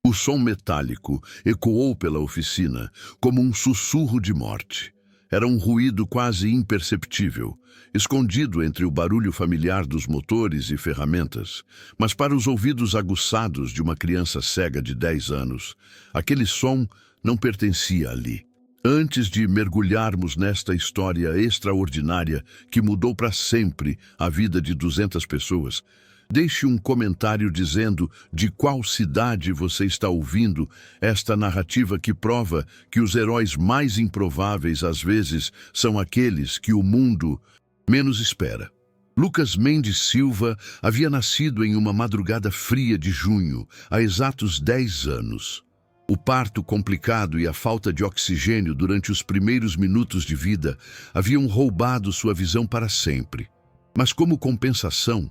O som metálico ecoou pela oficina como um sussurro de morte. Era um ruído quase imperceptível, escondido entre o barulho familiar dos motores e ferramentas. Mas para os ouvidos aguçados de uma criança cega de 10 anos, aquele som não pertencia ali. Antes de mergulharmos nesta história extraordinária que mudou para sempre a vida de 200 pessoas, deixe um comentário dizendo de qual cidade você está ouvindo esta narrativa que prova que os heróis mais improváveis às vezes são aqueles que o mundo menos espera. Lucas Mendes Silva havia nascido em uma madrugada fria de junho, há exatos 10 anos. O parto complicado e a falta de oxigênio durante os primeiros minutos de vida haviam roubado sua visão para sempre. Mas como compensação,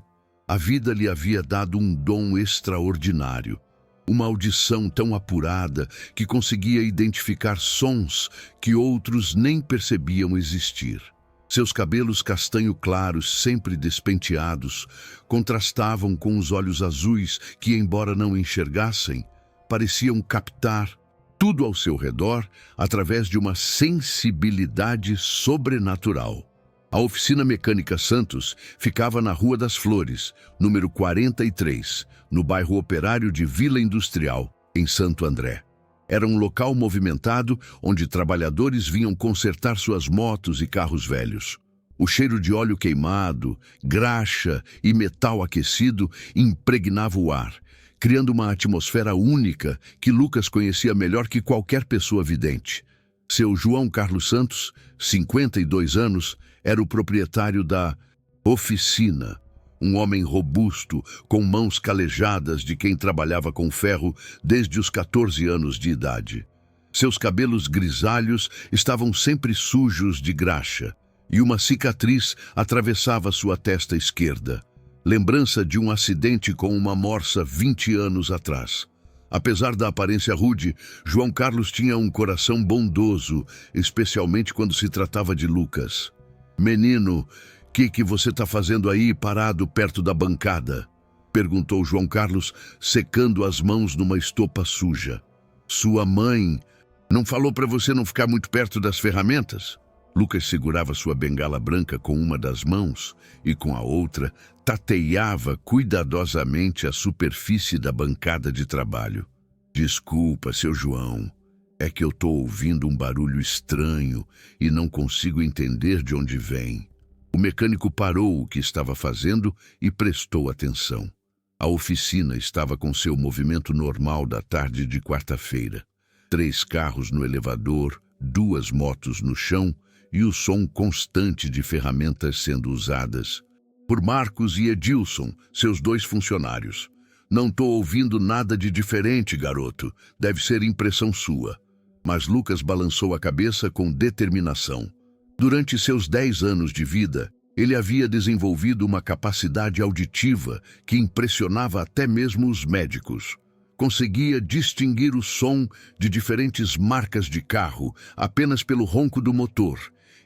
a vida lhe havia dado um dom extraordinário, uma audição tão apurada que conseguia identificar sons que outros nem percebiam existir. Seus cabelos castanho claros, sempre despenteados, contrastavam com os olhos azuis que, embora não enxergassem, pareciam captar tudo ao seu redor através de uma sensibilidade sobrenatural. A oficina mecânica Santos ficava na Rua das Flores, número 43, no bairro Operário de Vila Industrial, em Santo André. Era um local movimentado onde trabalhadores vinham consertar suas motos e carros velhos. O cheiro de óleo queimado, graxa e metal aquecido impregnava o ar, criando uma atmosfera única que Lucas conhecia melhor que qualquer pessoa vidente. Seu João Carlos Santos, 52 anos, era o proprietário da oficina, um homem robusto, com mãos calejadas de quem trabalhava com ferro desde os 14 anos de idade. Seus cabelos grisalhos estavam sempre sujos de graxa, e uma cicatriz atravessava sua testa esquerda, lembrança de um acidente com uma morsa 20 anos atrás. Apesar da aparência rude, João Carlos tinha um coração bondoso, especialmente quando se tratava de Lucas. "Menino, que você está fazendo aí parado perto da bancada?" perguntou João Carlos, secando as mãos numa estopa suja. "Sua mãe não falou para você não ficar muito perto das ferramentas?" Lucas segurava sua bengala branca com uma das mãos e com a outra tateava cuidadosamente a superfície da bancada de trabalho. "Desculpa, seu João, é que eu estou ouvindo um barulho estranho e não consigo entender de onde vem." O mecânico parou o que estava fazendo e prestou atenção. A oficina estava com seu movimento normal da tarde de quarta-feira. 3 carros no elevador, 2 motos no chão e o som constante de ferramentas sendo usadas por Marcos e Edilson, seus 2 funcionários. "Não estou ouvindo nada de diferente, garoto. Deve ser impressão sua." Mas Lucas balançou a cabeça com determinação. Durante seus 10 anos de vida, ele havia desenvolvido uma capacidade auditiva que impressionava até mesmo os médicos. Conseguia distinguir o som de diferentes marcas de carro apenas pelo ronco do motor,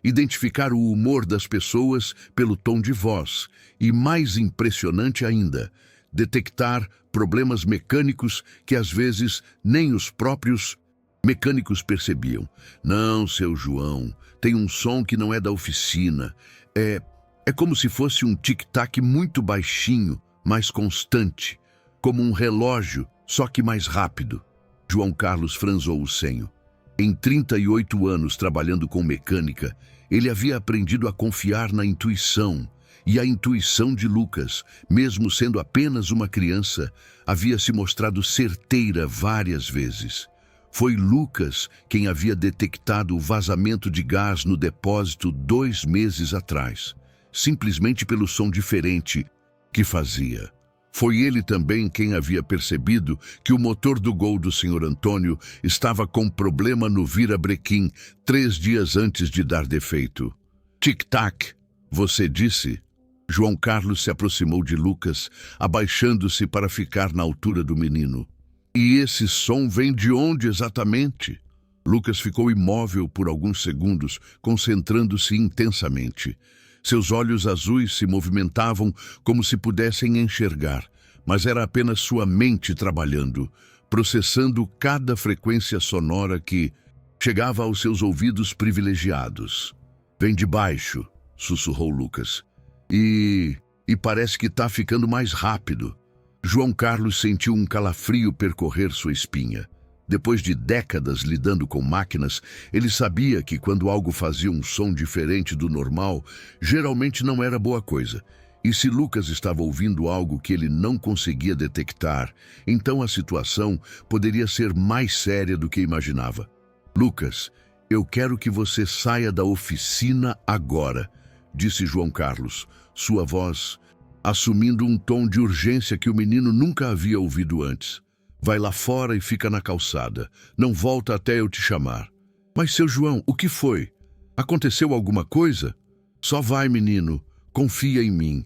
identificar o humor das pessoas pelo tom de voz e, mais impressionante ainda, detectar problemas mecânicos que às vezes nem os próprios mecânicos percebiam. "Não, seu João, tem um som que não é da oficina. É como se fosse um tic-tac muito baixinho, mas constante, como um relógio, só que mais rápido." João Carlos franzou o senho. Em 38 anos trabalhando com mecânica, ele havia aprendido a confiar na intuição, e a intuição de Lucas, mesmo sendo apenas uma criança, havia se mostrado certeira várias vezes. Foi Lucas quem havia detectado o vazamento de gás no depósito 2 meses atrás, simplesmente pelo som diferente que fazia. Foi ele também quem havia percebido que o motor do Gol do Sr. Antônio estava com problema no virabrequim 3 dias antes de dar defeito. "Tic-tac, você disse?" João Carlos se aproximou de Lucas, abaixando-se para ficar na altura do menino. "E esse som vem de onde exatamente?" Lucas ficou imóvel por alguns segundos, concentrando-se intensamente. Seus olhos azuis se movimentavam como se pudessem enxergar, mas era apenas sua mente trabalhando, processando cada frequência sonora que chegava aos seus ouvidos privilegiados. "Vem de baixo", sussurrou Lucas. E parece que está ficando mais rápido." João Carlos sentiu um calafrio percorrer sua espinha. Depois de décadas lidando com máquinas, ele sabia que quando algo fazia um som diferente do normal, geralmente não era boa coisa. E se Lucas estava ouvindo algo que ele não conseguia detectar, então a situação poderia ser mais séria do que imaginava. "Lucas, eu quero que você saia da oficina agora", disse João Carlos, sua voz assumindo um tom de urgência que o menino nunca havia ouvido antes. "Vai lá fora e fica na calçada. Não volta até eu te chamar." "Mas, seu João, o que foi? Aconteceu alguma coisa?" "Só vai, menino. Confia em mim."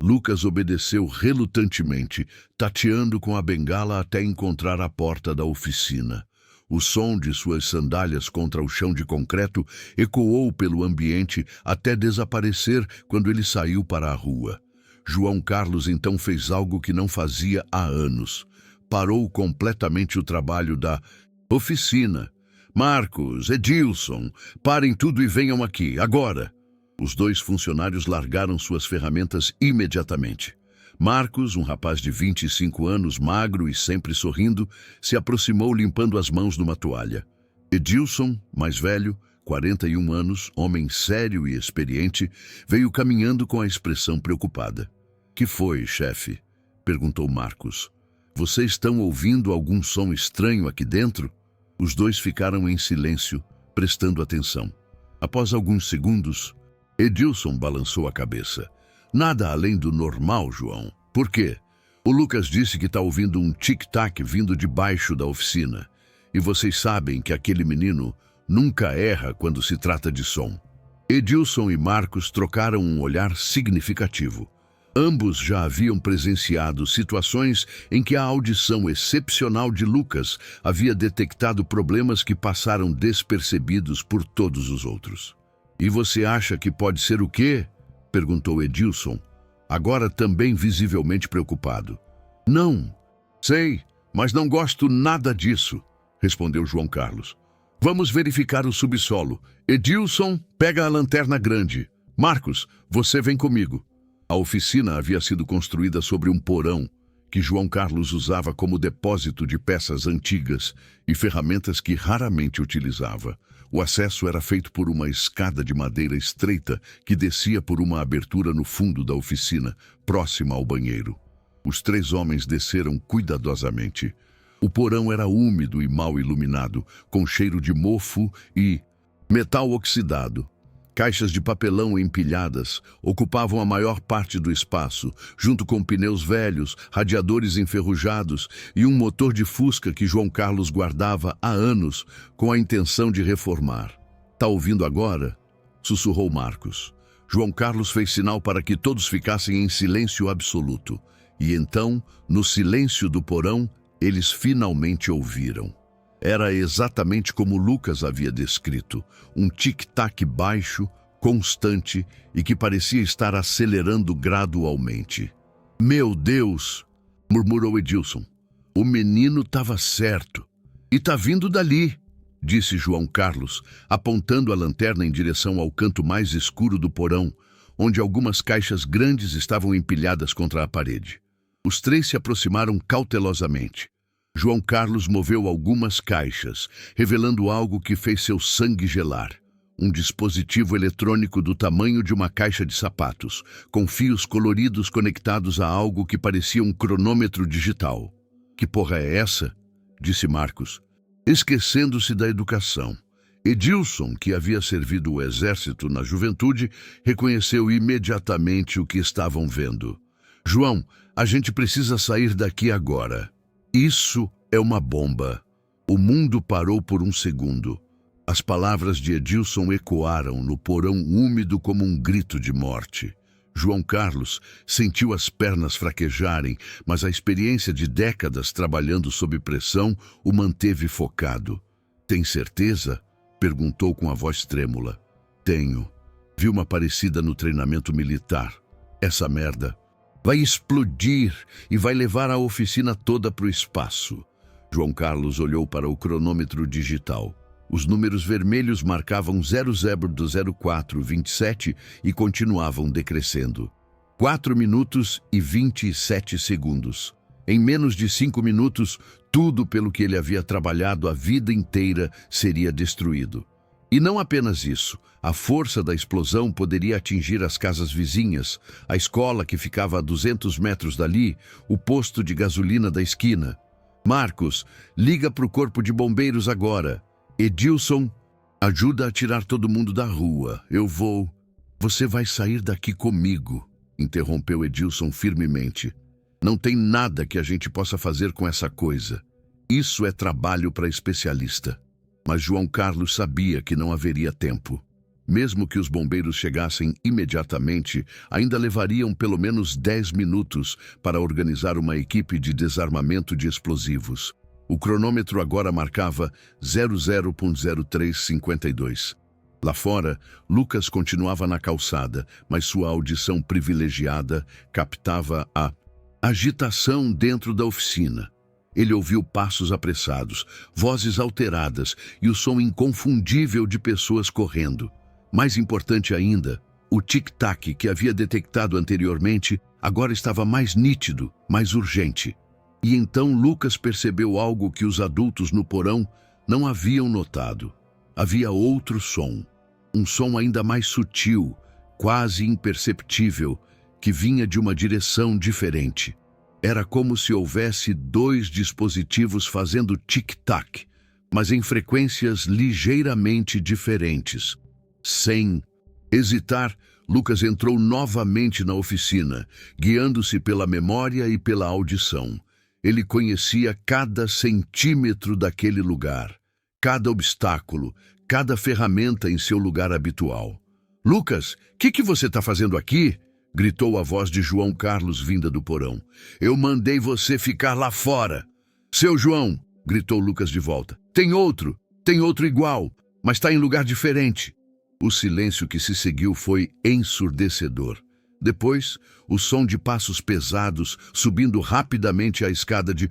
Lucas obedeceu relutantemente, tateando com a bengala até encontrar a porta da oficina. O som de suas sandálias contra o chão de concreto ecoou pelo ambiente até desaparecer quando ele saiu para a rua. João Carlos então fez algo que não fazia há anos. Parou completamente o trabalho da oficina. "Marcos, Edilson, parem tudo e venham aqui, agora." Os dois funcionários largaram suas ferramentas imediatamente. Marcos, um rapaz de 25 anos, magro e sempre sorrindo, se aproximou limpando as mãos numa toalha. Edilson, mais velho, 41 anos, homem sério e experiente, veio caminhando com a expressão preocupada. "Que foi, chefe?" perguntou Marcos. "Vocês estão ouvindo algum som estranho aqui dentro?" Os dois ficaram em silêncio, prestando atenção. Após alguns segundos, Edilson balançou a cabeça. "Nada além do normal, João." "Por quê?" "O Lucas disse que está ouvindo um tic-tac vindo de baixo da oficina. E vocês sabem que aquele menino nunca erra quando se trata de som." Edilson e Marcos trocaram um olhar significativo. Ambos já haviam presenciado situações em que a audição excepcional de Lucas havia detectado problemas que passaram despercebidos por todos os outros. "E você acha que pode ser o quê?" perguntou Edilson, agora também visivelmente preocupado. "Não sei, mas não gosto nada disso", respondeu João Carlos. "Vamos verificar o subsolo. Edilson, pega a lanterna grande. Marcos, você vem comigo." A oficina havia sido construída sobre um porão que João Carlos usava como depósito de peças antigas e ferramentas que raramente utilizava. O acesso era feito por uma escada de madeira estreita que descia por uma abertura no fundo da oficina, próxima ao banheiro. Os três homens desceram cuidadosamente. O porão era úmido e mal iluminado, com cheiro de mofo e metal oxidado. Caixas de papelão empilhadas ocupavam a maior parte do espaço, junto com pneus velhos, radiadores enferrujados e um motor de Fusca que João Carlos guardava há anos com a intenção de reformar. "Tá ouvindo agora?" sussurrou Marcos. João Carlos fez sinal para que todos ficassem em silêncio absoluto. E então, no silêncio do porão, eles finalmente ouviram. Era exatamente como Lucas havia descrito, um tic-tac baixo, constante e que parecia estar acelerando gradualmente. "Meu Deus!" murmurou Edilson. "O menino estava certo. E tá vindo dali", disse João Carlos, apontando a lanterna em direção ao canto mais escuro do porão, onde algumas caixas grandes estavam empilhadas contra a parede. Os três se aproximaram cautelosamente. João Carlos moveu algumas caixas, revelando algo que fez seu sangue gelar. Um dispositivo eletrônico do tamanho de uma caixa de sapatos, com fios coloridos conectados a algo que parecia um cronômetro digital. "Que porra é essa?" disse Marcos, esquecendo-se da educação. Edilson, que havia servido o exército na juventude, reconheceu imediatamente o que estavam vendo. "João, a gente precisa sair daqui agora." "Isso é uma bomba." O mundo parou por um segundo. As palavras de Edilson ecoaram no porão úmido como um grito de morte. João Carlos sentiu as pernas fraquejarem, mas a experiência de décadas trabalhando sob pressão o manteve focado. "Tem certeza?" perguntou com a voz trêmula. "Tenho. Vi uma parecida no treinamento militar. Essa merda vai explodir e vai levar a oficina toda para o espaço." João Carlos olhou para o cronômetro digital. Os números vermelhos marcavam 00:04:27 e continuavam decrescendo. 4 minutos e 27 segundos. Em menos de 5 minutos, tudo pelo que ele havia trabalhado a vida inteira seria destruído. E não apenas isso, a força da explosão poderia atingir as casas vizinhas, a escola que ficava a 200 metros dali, o posto de gasolina da esquina. Marcos, liga para o corpo de bombeiros agora. Edilson, ajuda a tirar todo mundo da rua. Eu vou... Você vai sair daqui comigo, interrompeu Edilson firmemente. Não tem nada que a gente possa fazer com essa coisa. Isso é trabalho para especialista. Mas João Carlos sabia que não haveria tempo. Mesmo que os bombeiros chegassem imediatamente, ainda levariam pelo menos 10 minutos para organizar uma equipe de desarmamento de explosivos. O cronômetro agora marcava 00:03:52. Lá fora, Lucas continuava na calçada, mas sua audição privilegiada captava a agitação dentro da oficina. Ele ouviu passos apressados, vozes alteradas e o som inconfundível de pessoas correndo. Mais importante ainda, o tic-tac que havia detectado anteriormente agora estava mais nítido, mais urgente. E então Lucas percebeu algo que os adultos no porão não haviam notado. Havia outro som, um som ainda mais sutil, quase imperceptível, que vinha de uma direção diferente. Era como se houvesse 2 dispositivos fazendo tic-tac, mas em frequências ligeiramente diferentes. Sem hesitar, Lucas entrou novamente na oficina, guiando-se pela memória e pela audição. Ele conhecia cada centímetro daquele lugar, cada obstáculo, cada ferramenta em seu lugar habitual. Lucas, o que você está fazendo aqui? Gritou a voz de João Carlos vinda do porão. Eu mandei você ficar lá fora. Seu João, gritou Lucas de volta. Tem outro igual, mas está em lugar diferente. O silêncio que se seguiu foi ensurdecedor. Depois, o som de passos pesados subindo rapidamente a escada de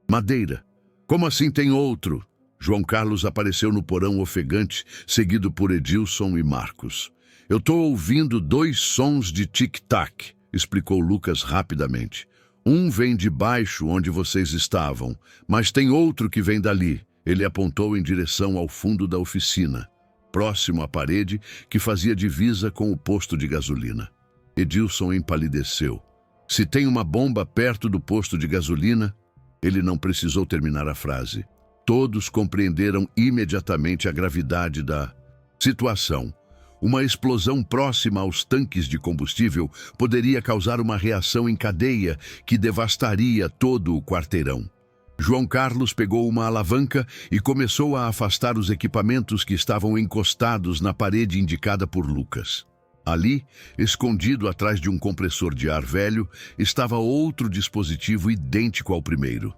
madeira. Como assim tem outro? João Carlos apareceu no porão ofegante, seguido por Edilson e Marcos. Eu estou ouvindo 2 sons de tic-tac, explicou Lucas rapidamente. Um vem de baixo onde vocês estavam, mas tem outro que vem dali. Ele apontou em direção ao fundo da oficina, próximo à parede que fazia divisa com o posto de gasolina. Edilson empalideceu. Se tem uma bomba perto do posto de gasolina... Ele não precisou terminar a frase. Todos compreenderam imediatamente a gravidade da situação. Uma explosão próxima aos tanques de combustível poderia causar uma reação em cadeia que devastaria todo o quarteirão. João Carlos pegou uma alavanca e começou a afastar os equipamentos que estavam encostados na parede indicada por Lucas. Ali, escondido atrás de um compressor de ar velho, estava outro dispositivo idêntico ao primeiro.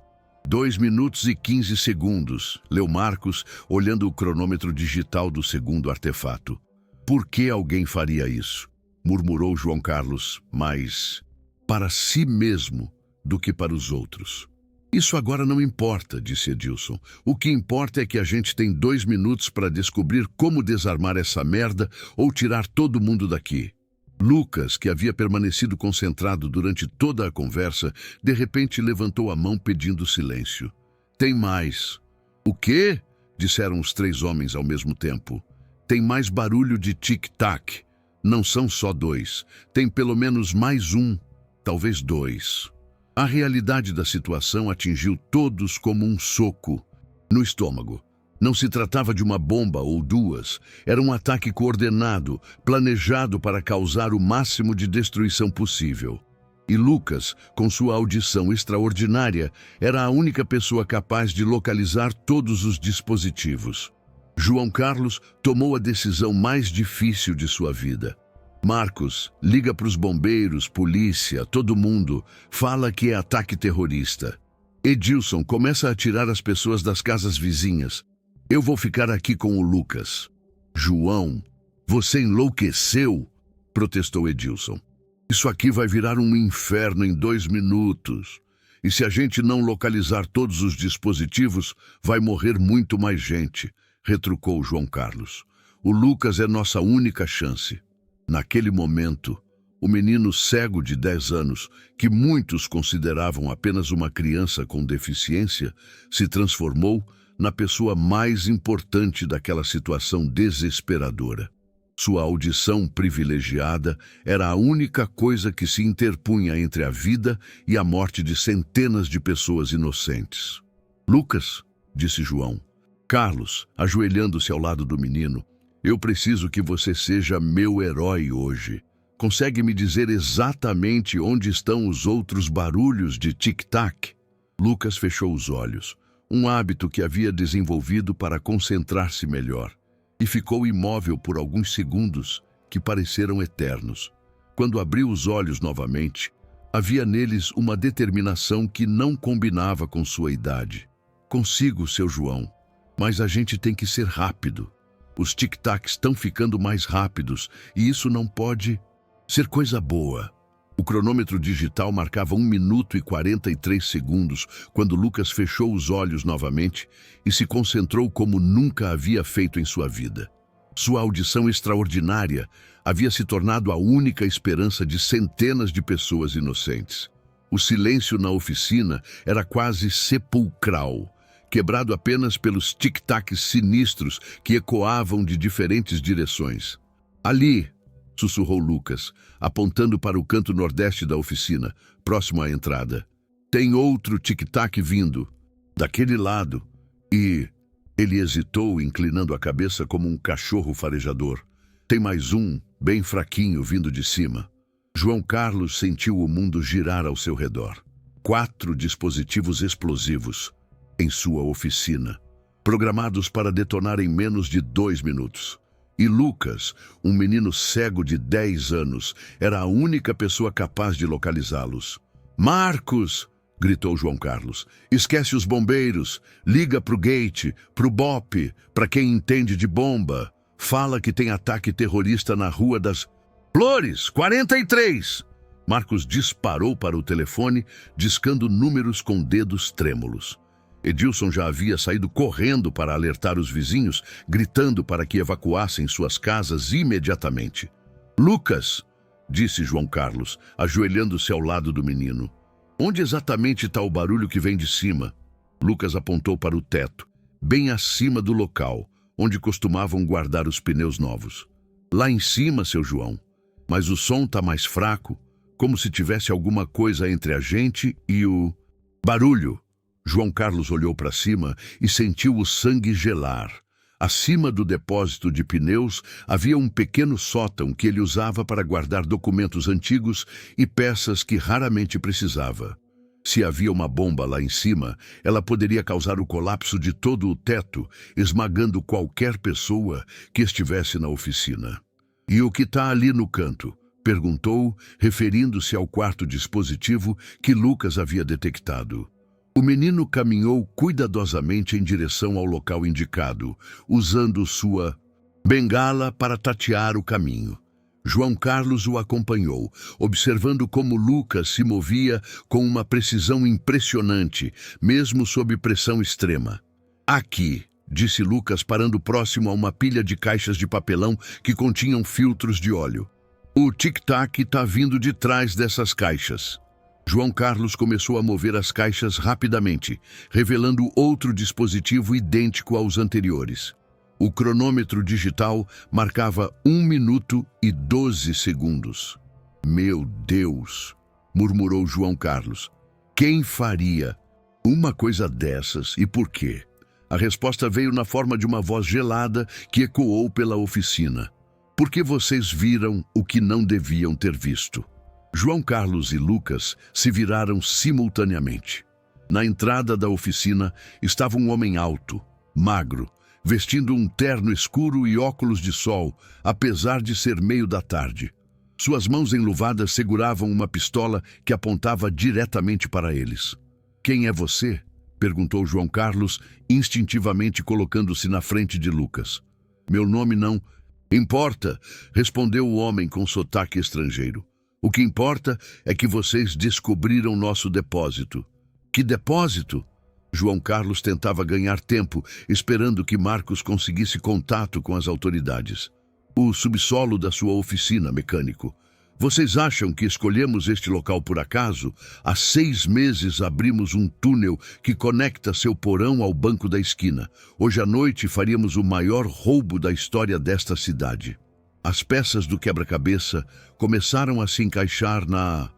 2 minutos e 15 segundos, leu Marcos, olhando o cronômetro digital do segundo artefato. Por que alguém faria isso? Murmurou João Carlos, mais para si mesmo do que para os outros. Isso agora não importa, disse Edilson. O que importa é que a gente tem 2 minutos para descobrir como desarmar essa merda ou tirar todo mundo daqui. Lucas, que havia permanecido concentrado durante toda a conversa, de repente levantou a mão pedindo silêncio. Tem mais. O quê? Disseram os 3 homens ao mesmo tempo. Tem mais barulho de tic-tac. Não são só 2. Tem pelo menos mais um, talvez 2. A realidade da situação atingiu todos como um soco no estômago. Não se tratava de uma bomba ou 2. Era um ataque coordenado, planejado para causar o máximo de destruição possível. E Lucas, com sua audição extraordinária, era a única pessoa capaz de localizar todos os dispositivos. João Carlos tomou a decisão mais difícil de sua vida. Marcos, liga para os bombeiros, polícia, todo mundo. Fala que é ataque terrorista. Edilson, começa a tirar as pessoas das casas vizinhas. Eu vou ficar aqui com o Lucas. João, você enlouqueceu? Protestou Edilson. Isso aqui vai virar um inferno em 2 minutos. E se a gente não localizar todos os dispositivos, vai morrer muito mais gente, retrucou João Carlos. O Lucas é nossa única chance. Naquele momento, o menino cego de 10 anos, que muitos consideravam apenas uma criança com deficiência, se transformou na pessoa mais importante daquela situação desesperadora. Sua audição privilegiada era a única coisa que se interpunha entre a vida e a morte de centenas de pessoas inocentes. Lucas, disse João. Carlos, ajoelhando-se ao lado do menino, eu preciso que você seja meu herói hoje. Consegue me dizer exatamente onde estão os outros barulhos de tic-tac? Lucas fechou os olhos, um hábito que havia desenvolvido para concentrar-se melhor, e ficou imóvel por alguns segundos que pareceram eternos. Quando abriu os olhos novamente, havia neles uma determinação que não combinava com sua idade. Consigo, seu João, mas a gente tem que ser rápido. Os tic-tacs estão ficando mais rápidos e isso não pode ser coisa boa. O cronômetro digital marcava 1 minuto e 43 segundos quando Lucas fechou os olhos novamente e se concentrou como nunca havia feito em sua vida. Sua audição extraordinária havia se tornado a única esperança de centenas de pessoas inocentes. O silêncio na oficina era quase sepulcral, quebrado apenas pelos tic-tacs sinistros que ecoavam de diferentes direções. Ali, sussurrou Lucas, apontando para o canto nordeste da oficina, próximo à entrada. Tem outro tic-tac vindo, daquele lado, e... Ele hesitou, inclinando a cabeça como um cachorro farejador. Tem mais um, bem fraquinho, vindo de cima. João Carlos sentiu o mundo girar ao seu redor. 4 dispositivos explosivos em sua oficina, programados para detonar em menos de 2 minutos. E Lucas, um menino cego de 10 anos, era a única pessoa capaz de localizá-los. Marcos! Gritou João Carlos. Esquece os bombeiros. Liga pro gate, pro BOP, para quem entende de bomba. Fala que tem ataque terrorista na Rua das Flores, 43! Marcos disparou para o telefone, discando números com dedos trêmulos. Edilson já havia saído correndo para alertar os vizinhos, gritando para que evacuassem suas casas imediatamente. Lucas, disse João Carlos, ajoelhando-se ao lado do menino. Onde exatamente está o barulho que vem de cima? Lucas apontou para o teto, bem acima do local, onde costumavam guardar os pneus novos. Lá em cima, seu João. Mas o som está mais fraco, como se tivesse alguma coisa entre a gente e o... Barulho! João Carlos olhou para cima e sentiu o sangue gelar. Acima do depósito de pneus havia um pequeno sótão que ele usava para guardar documentos antigos e peças que raramente precisava. Se havia uma bomba lá em cima, ela poderia causar o colapso de todo o teto, esmagando qualquer pessoa que estivesse na oficina. E o que está ali no canto? Perguntou, referindo-se ao quarto dispositivo que Lucas havia detectado. O menino caminhou cuidadosamente em direção ao local indicado, usando sua bengala para tatear o caminho. João Carlos o acompanhou, observando como Lucas se movia com uma precisão impressionante, mesmo sob pressão extrema. Aqui, disse Lucas, parando próximo a uma pilha de caixas de papelão que continham filtros de óleo. O tic-tac está vindo de trás dessas caixas. João Carlos começou a mover as caixas rapidamente, revelando outro dispositivo idêntico aos anteriores. O cronômetro digital marcava 1 minuto e 12 segundos. Meu Deus! Murmurou João Carlos. Quem faria uma coisa dessas e por quê? A resposta veio na forma de uma voz gelada que ecoou pela oficina. Porque vocês viram o que não deviam ter visto. João Carlos e Lucas se viraram simultaneamente. Na entrada da oficina estava um homem alto, magro, vestindo um terno escuro e óculos de sol, apesar de ser meio da tarde. Suas mãos enluvadas seguravam uma pistola que apontava diretamente para eles. Quem é você? Perguntou João Carlos, instintivamente colocando-se na frente de Lucas. Meu nome não importa, respondeu o homem com sotaque estrangeiro. O que importa é que vocês descobriram nosso depósito. Que depósito? João Carlos tentava ganhar tempo, esperando que Marcos conseguisse contato com as autoridades. O subsolo da sua oficina, mecânico. Vocês acham que escolhemos este local por acaso? Há 6 meses abrimos um túnel que conecta seu porão ao banco da esquina. Hoje à noite faríamos o maior roubo da história desta cidade. As peças do quebra-cabeça começaram a se encaixar na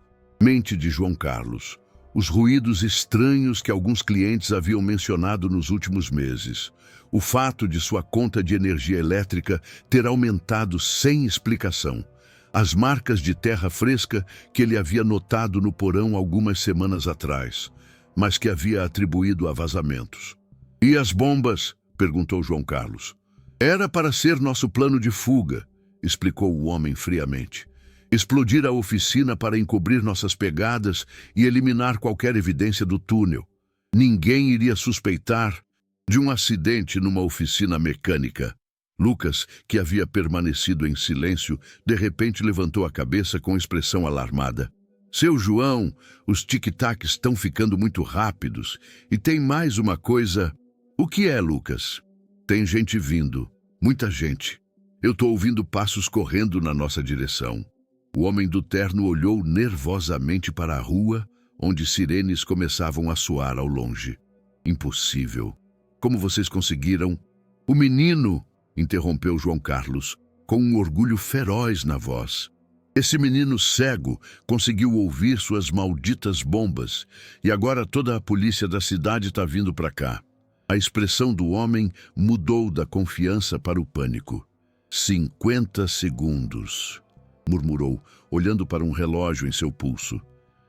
mente de João Carlos. Os ruídos estranhos que alguns clientes haviam mencionado nos últimos meses. O fato de sua conta de energia elétrica ter aumentado sem explicação. As marcas de terra fresca que ele havia notado no porão algumas semanas atrás, mas que havia atribuído a vazamentos. E as bombas? Perguntou João Carlos. Era para ser nosso plano de fuga, explicou o homem friamente. Explodir a oficina para encobrir nossas pegadas e eliminar qualquer evidência do túnel. Ninguém iria suspeitar de um acidente numa oficina mecânica. Lucas, que havia permanecido em silêncio, de repente levantou a cabeça com expressão alarmada. Seu João, os tic-tacs estão ficando muito rápidos. E tem mais uma coisa. O que é, Lucas? Tem gente vindo. Muita gente. Eu estou ouvindo passos correndo na nossa direção. O homem do terno olhou nervosamente para a rua, onde sirenes começavam a soar ao longe. Impossível. Como vocês conseguiram? O menino, interrompeu João Carlos, com um orgulho feroz na voz. Esse menino cego conseguiu ouvir suas malditas bombas, e agora toda a polícia da cidade está vindo para cá. A expressão do homem mudou da confiança para o pânico. 50 segundos, murmurou, olhando para um relógio em seu pulso.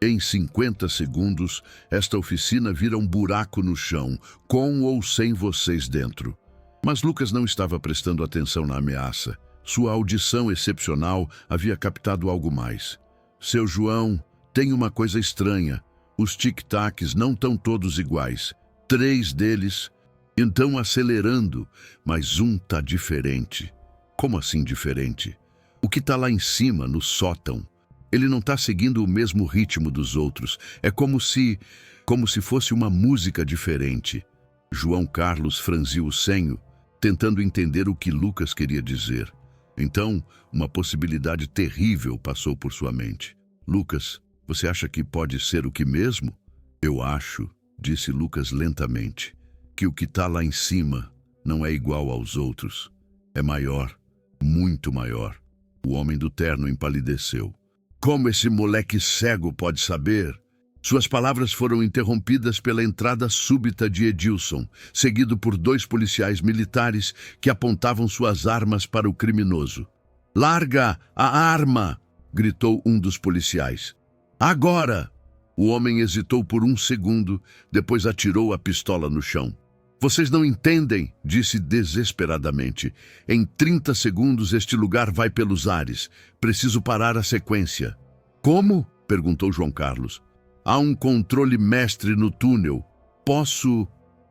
Em 50 segundos, esta oficina vira um buraco no chão, com ou sem vocês dentro. Mas Lucas não estava prestando atenção na ameaça. Sua audição excepcional havia captado algo mais. Seu João, tem uma coisa estranha. Os tic-tacs não estão todos iguais. 3 deles estão acelerando, mas um está diferente. Como assim diferente? O que está lá em cima, no sótão? Ele não está seguindo o mesmo ritmo dos outros. É como se fosse uma música diferente. João Carlos franziu o senho, tentando entender o que Lucas queria dizer. Então, uma possibilidade terrível passou por sua mente. Lucas, você acha que pode ser o que mesmo? Eu acho, disse Lucas lentamente, que o que está lá em cima não é igual aos outros. É maior, muito maior. O homem do terno empalideceu. Como esse moleque cego pode saber? Suas palavras foram interrompidas pela entrada súbita de Edilson, seguido por 2 policiais militares que apontavam suas armas para o criminoso. "Larga a arma!" gritou um dos policiais. "Agora!" O homem hesitou por 1 segundo, depois atirou a pistola no chão. "Vocês não entendem", disse desesperadamente. "Em 30 segundos este lugar vai pelos ares. Preciso parar a sequência." "Como?" perguntou João Carlos. "Há um controle mestre no túnel. Posso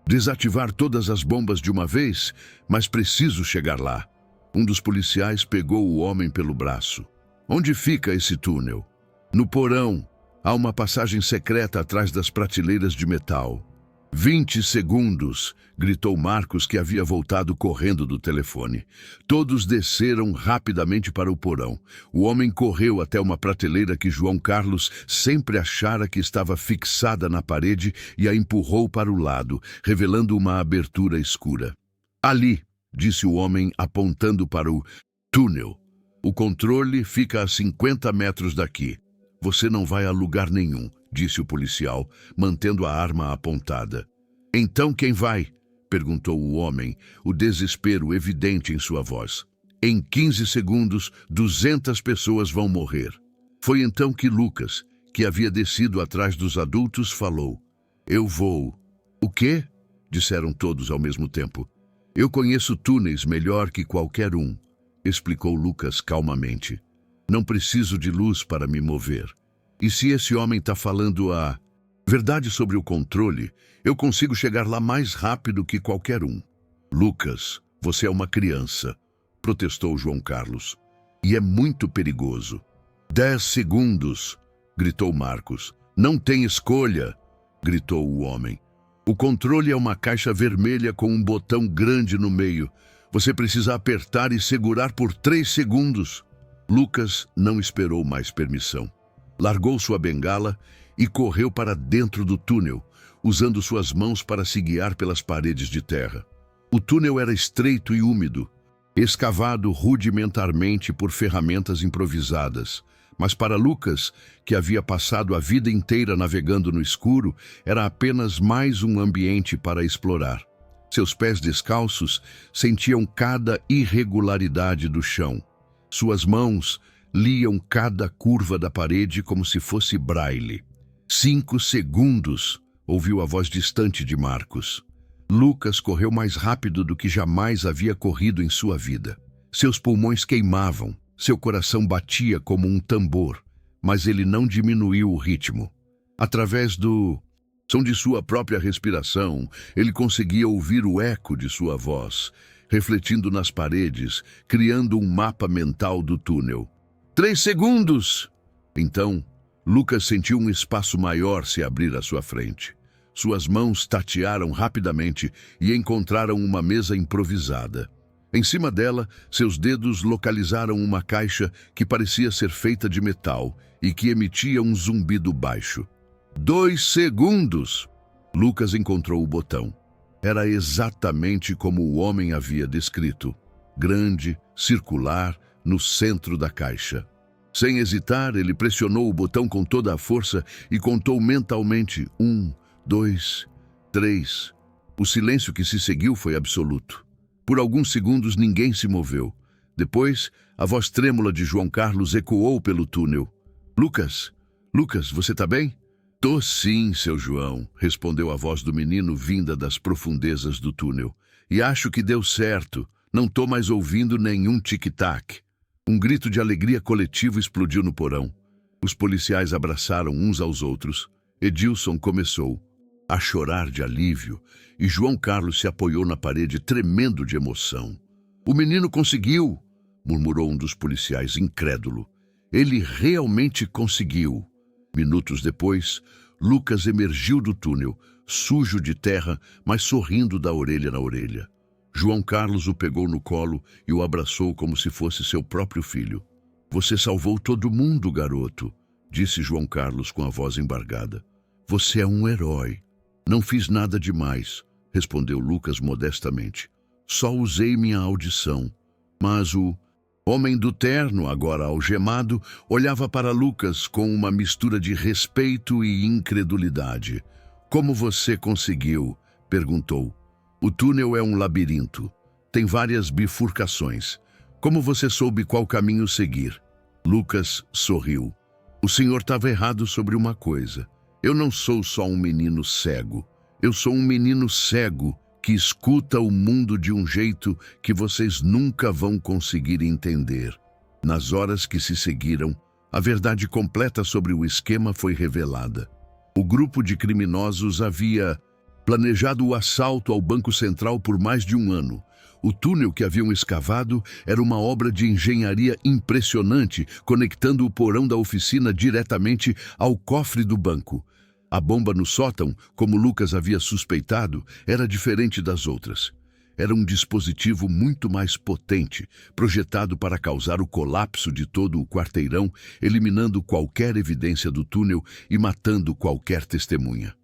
desativar todas as bombas de uma vez, mas preciso chegar lá." Um dos policiais pegou o homem pelo braço. "Onde fica esse túnel?" "No porão. Há uma passagem secreta atrás das prateleiras de metal." 20 segundos, gritou Marcos, que havia voltado correndo do telefone. Todos desceram rapidamente para o porão. O homem correu até uma prateleira que João Carlos sempre achara que estava fixada na parede e a empurrou para o lado, revelando uma abertura escura. "Ali", disse o homem, apontando para o túnel. "O controle fica a 50 metros daqui. Você não vai a lugar nenhum", disse o policial, mantendo a arma apontada. "Então quem vai?" perguntou o homem, o desespero evidente em sua voz. "Em 15 segundos, 200 pessoas vão morrer." Foi então que Lucas, que havia descido atrás dos adultos, falou. "Eu vou." "O quê?" disseram todos ao mesmo tempo. "Eu conheço túneis melhor que qualquer um", explicou Lucas calmamente. "Não preciso de luz para me mover. E se esse homem está falando a verdade sobre o controle, eu consigo chegar lá mais rápido que qualquer um." "Lucas, você é uma criança", protestou João Carlos. "E é muito perigoso." 10 segundos, gritou Marcos. "Não tem escolha." gritou o homem. O controle é uma caixa vermelha com um botão grande no meio. Você precisa apertar e segurar por 3 segundos. Lucas não esperou mais permissão. Largou sua bengala e correu para dentro do túnel, usando suas mãos para se guiar pelas paredes de terra. O túnel era estreito e úmido, escavado rudimentarmente por ferramentas improvisadas. Mas para Lucas, que havia passado a vida inteira navegando no escuro, era apenas mais um ambiente para explorar. Seus pés descalços sentiam cada irregularidade do chão. Suas mãos liam cada curva da parede como se fosse braille. 5 segundos, ouviu a voz distante de Marcos. Lucas correu mais rápido do que jamais havia corrido em sua vida. Seus pulmões queimavam, seu coração batia como um tambor, mas ele não diminuiu o ritmo. Através do som de sua própria respiração, ele conseguia ouvir o eco de sua voz, refletindo nas paredes, criando um mapa mental do túnel. 3 segundos! Então, Lucas sentiu um espaço maior se abrir à sua frente. Suas mãos tatearam rapidamente e encontraram uma mesa improvisada. Em cima dela, seus dedos localizaram uma caixa que parecia ser feita de metal e que emitia um zumbido baixo. 2 segundos! Lucas encontrou o botão. Era exatamente como o homem havia descrito. Grande, circular, no centro da caixa. Sem hesitar, ele pressionou o botão com toda a força e contou mentalmente 1, 2, 3. O silêncio que se seguiu foi absoluto. Por alguns segundos ninguém se moveu. Depois, a voz trêmula de João Carlos ecoou pelo túnel. Lucas, você tá bem? Tô sim, seu João, respondeu a voz do menino vinda das profundezas do túnel. E acho que deu certo. Não tô mais ouvindo nenhum tic-tac. Um grito de alegria coletivo explodiu no porão. Os policiais abraçaram uns aos outros. Edilson começou a chorar de alívio e João Carlos se apoiou na parede tremendo de emoção. O menino conseguiu, murmurou um dos policiais incrédulo. Ele realmente conseguiu. Minutos depois, Lucas emergiu do túnel, sujo de terra, mas sorrindo da orelha na orelha. João Carlos o pegou no colo e o abraçou como se fosse seu próprio filho. Você salvou todo mundo, garoto, disse João Carlos com a voz embargada. Você é um herói. Não fiz nada demais, respondeu Lucas modestamente. Só usei minha audição. Mas o homem do terno, agora algemado, olhava para Lucas com uma mistura de respeito e incredulidade. Como você conseguiu? Perguntou. O túnel é um labirinto. Tem várias bifurcações. Como você soube qual caminho seguir? Lucas sorriu. O senhor estava errado sobre uma coisa. Eu não sou só um menino cego. Eu sou um menino cego que escuta o mundo de um jeito que vocês nunca vão conseguir entender. Nas horas que se seguiram, a verdade completa sobre o esquema foi revelada. O grupo de criminosos havia planejado o assalto ao Banco Central por mais de 1 ano. O túnel que haviam escavado era uma obra de engenharia impressionante, conectando o porão da oficina diretamente ao cofre do banco. A bomba no sótão, como Lucas havia suspeitado, era diferente das outras. Era um dispositivo muito mais potente, projetado para causar o colapso de todo o quarteirão, eliminando qualquer evidência do túnel e matando qualquer testemunha.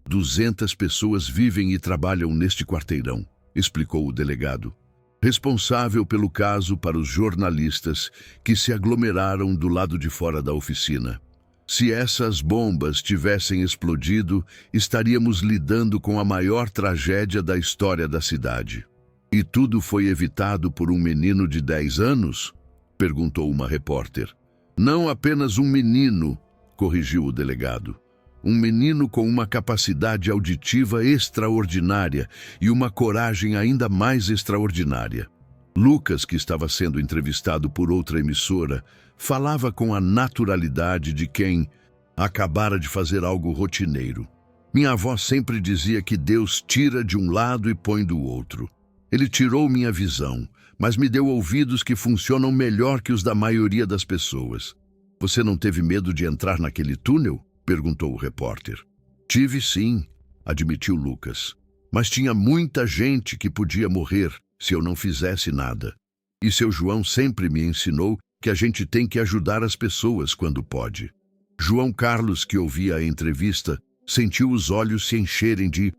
200 pessoas vivem e trabalham neste quarteirão, explicou o delegado, responsável pelo caso para os jornalistas que se aglomeraram do lado de fora da oficina. Se essas bombas tivessem explodido, estaríamos lidando com a maior tragédia da história da cidade. E tudo foi evitado por um menino de 10 anos? Perguntou uma repórter. Não apenas um menino, corrigiu o delegado. Um menino com uma capacidade auditiva extraordinária e uma coragem ainda mais extraordinária. Lucas, que estava sendo entrevistado por outra emissora, falava com a naturalidade de quem acabara de fazer algo rotineiro. Minha avó sempre dizia que Deus tira de um lado e põe do outro. Ele tirou minha visão, mas me deu ouvidos que funcionam melhor que os da maioria das pessoas. Você não teve medo de entrar naquele túnel? Perguntou o repórter. Tive sim, admitiu Lucas. Mas tinha muita gente que podia morrer se eu não fizesse nada. E seu João sempre me ensinou que a gente tem que ajudar as pessoas quando pode. João Carlos, que ouvia a entrevista, sentiu os olhos se encherem de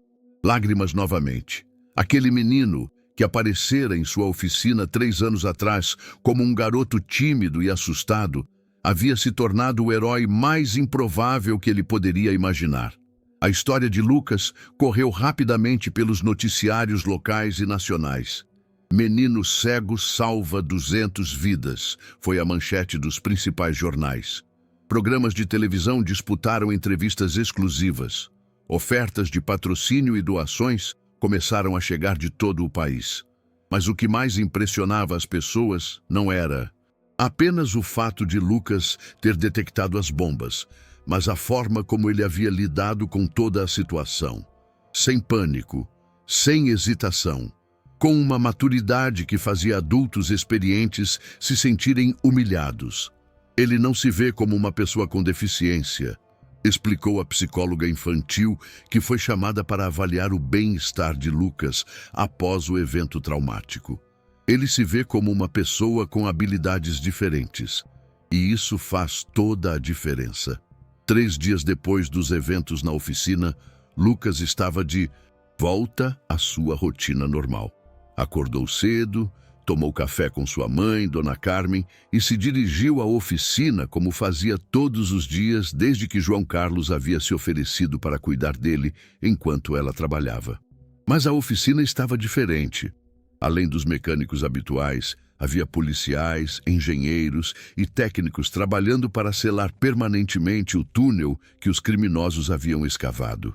lágrimas novamente. Aquele menino que aparecera em sua oficina 3 anos atrás como um garoto tímido e assustado, havia se tornado o herói mais improvável que ele poderia imaginar. A história de Lucas correu rapidamente pelos noticiários locais e nacionais. Menino cego salva 200 vidas, foi a manchete dos principais jornais. Programas de televisão disputaram entrevistas exclusivas. Ofertas de patrocínio e doações começaram a chegar de todo o país. Mas o que mais impressionava as pessoas não era apenas o fato de Lucas ter detectado as bombas, mas a forma como ele havia lidado com toda a situação. Sem pânico, sem hesitação, com uma maturidade que fazia adultos experientes se sentirem humilhados. Ele não se vê como uma pessoa com deficiência, explicou a psicóloga infantil que foi chamada para avaliar o bem-estar de Lucas após o evento traumático. Ele se vê como uma pessoa com habilidades diferentes, e isso faz toda a diferença. 3 dias depois dos eventos na oficina, Lucas estava de volta à sua rotina normal. Acordou cedo, tomou café com sua mãe, Dona Carmen, e se dirigiu à oficina como fazia todos os dias desde que João Carlos havia se oferecido para cuidar dele enquanto ela trabalhava. Mas a oficina estava diferente. Além dos mecânicos habituais, havia policiais, engenheiros e técnicos trabalhando para selar permanentemente o túnel que os criminosos haviam escavado.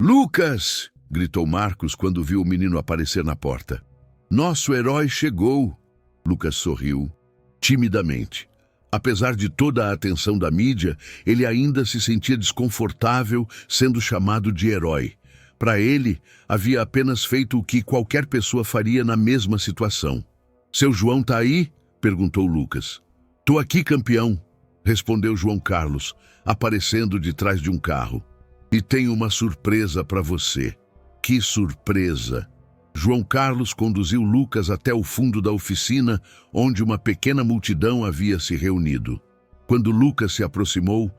"Lucas!" gritou Marcos quando viu o menino aparecer na porta. "Nosso herói chegou!" Lucas sorriu, timidamente. Apesar de toda a atenção da mídia, ele ainda se sentia desconfortável sendo chamado de herói. Para ele, havia apenas feito o que qualquer pessoa faria na mesma situação. "Seu João tá aí?" perguntou Lucas. "Tô aqui, campeão", respondeu João Carlos, aparecendo de trás de um carro. "E tenho uma surpresa para você." "Que surpresa!" João Carlos conduziu Lucas até o fundo da oficina, onde uma pequena multidão havia se reunido. Quando Lucas se aproximou,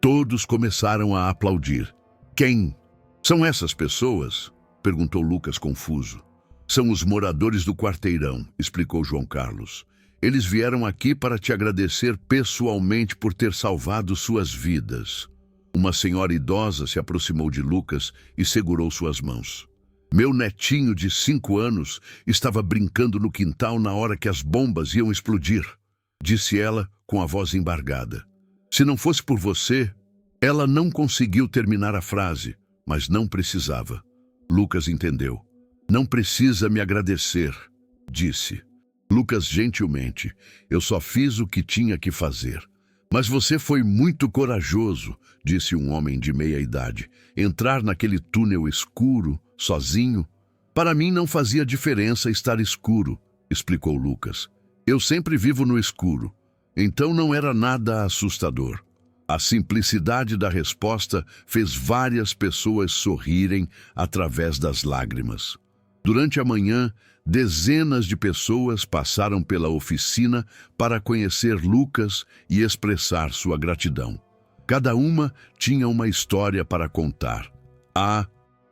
todos começaram a aplaudir. "Quem são essas pessoas?" perguntou Lucas confuso. "São os moradores do quarteirão", explicou João Carlos. "Eles vieram aqui para te agradecer pessoalmente por ter salvado suas vidas." Uma senhora idosa se aproximou de Lucas e segurou suas mãos. "Meu netinho de 5 anos estava brincando no quintal na hora que as bombas iam explodir", disse ela com a voz embargada. "Se não fosse por você..." Ela não conseguiu terminar a frase, mas não precisava. Lucas entendeu. "Não precisa me agradecer", disse. Lucas gentilmente: "Eu só fiz o que tinha que fazer." "Mas você foi muito corajoso", disse um homem de meia idade. "Entrar naquele túnel escuro, sozinho." "Para mim não fazia diferença estar escuro", explicou Lucas. "Eu sempre vivo no escuro, então não era nada assustador." A simplicidade da resposta fez várias pessoas sorrirem através das lágrimas. Durante a manhã, dezenas de pessoas passaram pela oficina para conhecer Lucas e expressar sua gratidão. Cada uma tinha uma história para contar. A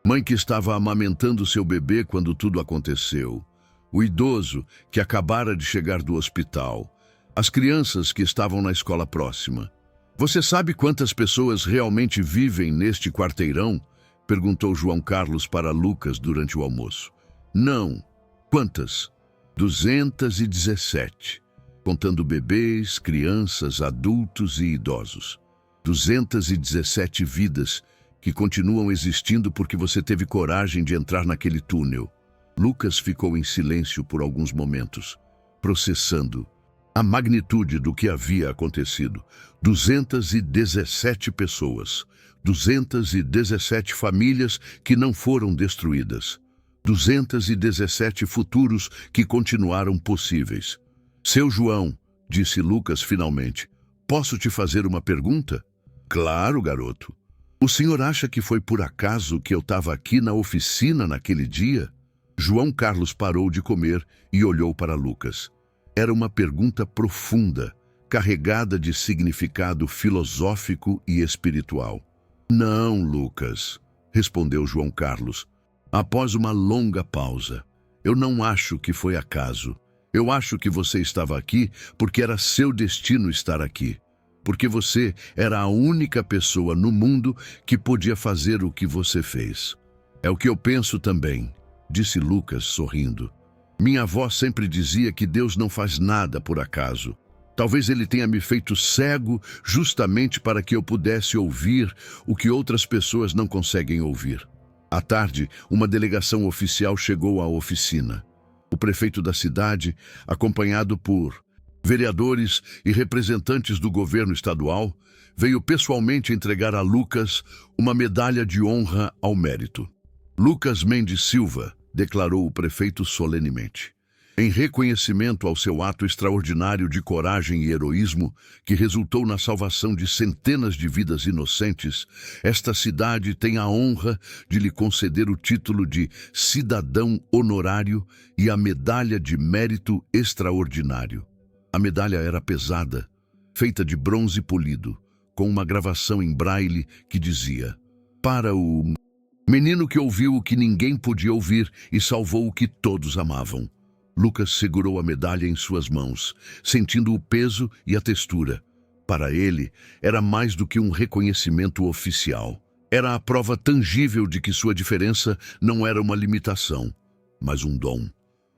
mãe que estava amamentando seu bebê quando tudo aconteceu. O idoso que acabara de chegar do hospital. As crianças que estavam na escola próxima. "Você sabe quantas pessoas realmente vivem neste quarteirão?" perguntou João Carlos para Lucas durante o almoço. "Não." "Quantas?" 217, contando bebês, crianças, adultos e idosos. 217 vidas que continuam existindo porque você teve coragem de entrar naquele túnel. Lucas ficou em silêncio por alguns momentos, processando a magnitude do que havia acontecido. 217 pessoas, 217 famílias que não foram destruídas. 217 futuros que continuaram possíveis. "Seu João", disse Lucas finalmente, "posso te fazer uma pergunta?" "Claro, garoto." O senhor acha que foi por acaso que eu estava aqui na oficina naquele dia? João Carlos parou de comer e olhou para Lucas. Era uma pergunta profunda, carregada de significado filosófico e espiritual. Não, Lucas, respondeu João Carlos, após uma longa pausa. Eu não acho que foi acaso. Eu acho que você estava aqui porque era seu destino estar aqui. Porque você era a única pessoa no mundo que podia fazer o que você fez. É o que eu penso também, disse Lucas sorrindo. Minha avó sempre dizia que Deus não faz nada por acaso. Talvez ele tenha me feito cego justamente para que eu pudesse ouvir o que outras pessoas não conseguem ouvir. À tarde, uma delegação oficial chegou à oficina. O prefeito da cidade, acompanhado por vereadores e representantes do governo estadual, veio pessoalmente entregar a Lucas uma medalha de honra ao mérito. Lucas Mendes Silva, declarou o prefeito solenemente, em reconhecimento ao seu ato extraordinário de coragem e heroísmo que resultou na salvação de centenas de vidas inocentes, esta cidade tem a honra de lhe conceder o título de cidadão honorário e a medalha de mérito extraordinário. A medalha era pesada, feita de bronze polido, com uma gravação em braille que dizia: para o menino que ouviu o que ninguém podia ouvir e salvou o que todos amavam. Lucas segurou a medalha em suas mãos, sentindo o peso e a textura. Para ele, era mais do que um reconhecimento oficial. Era a prova tangível de que sua diferença não era uma limitação, mas um dom.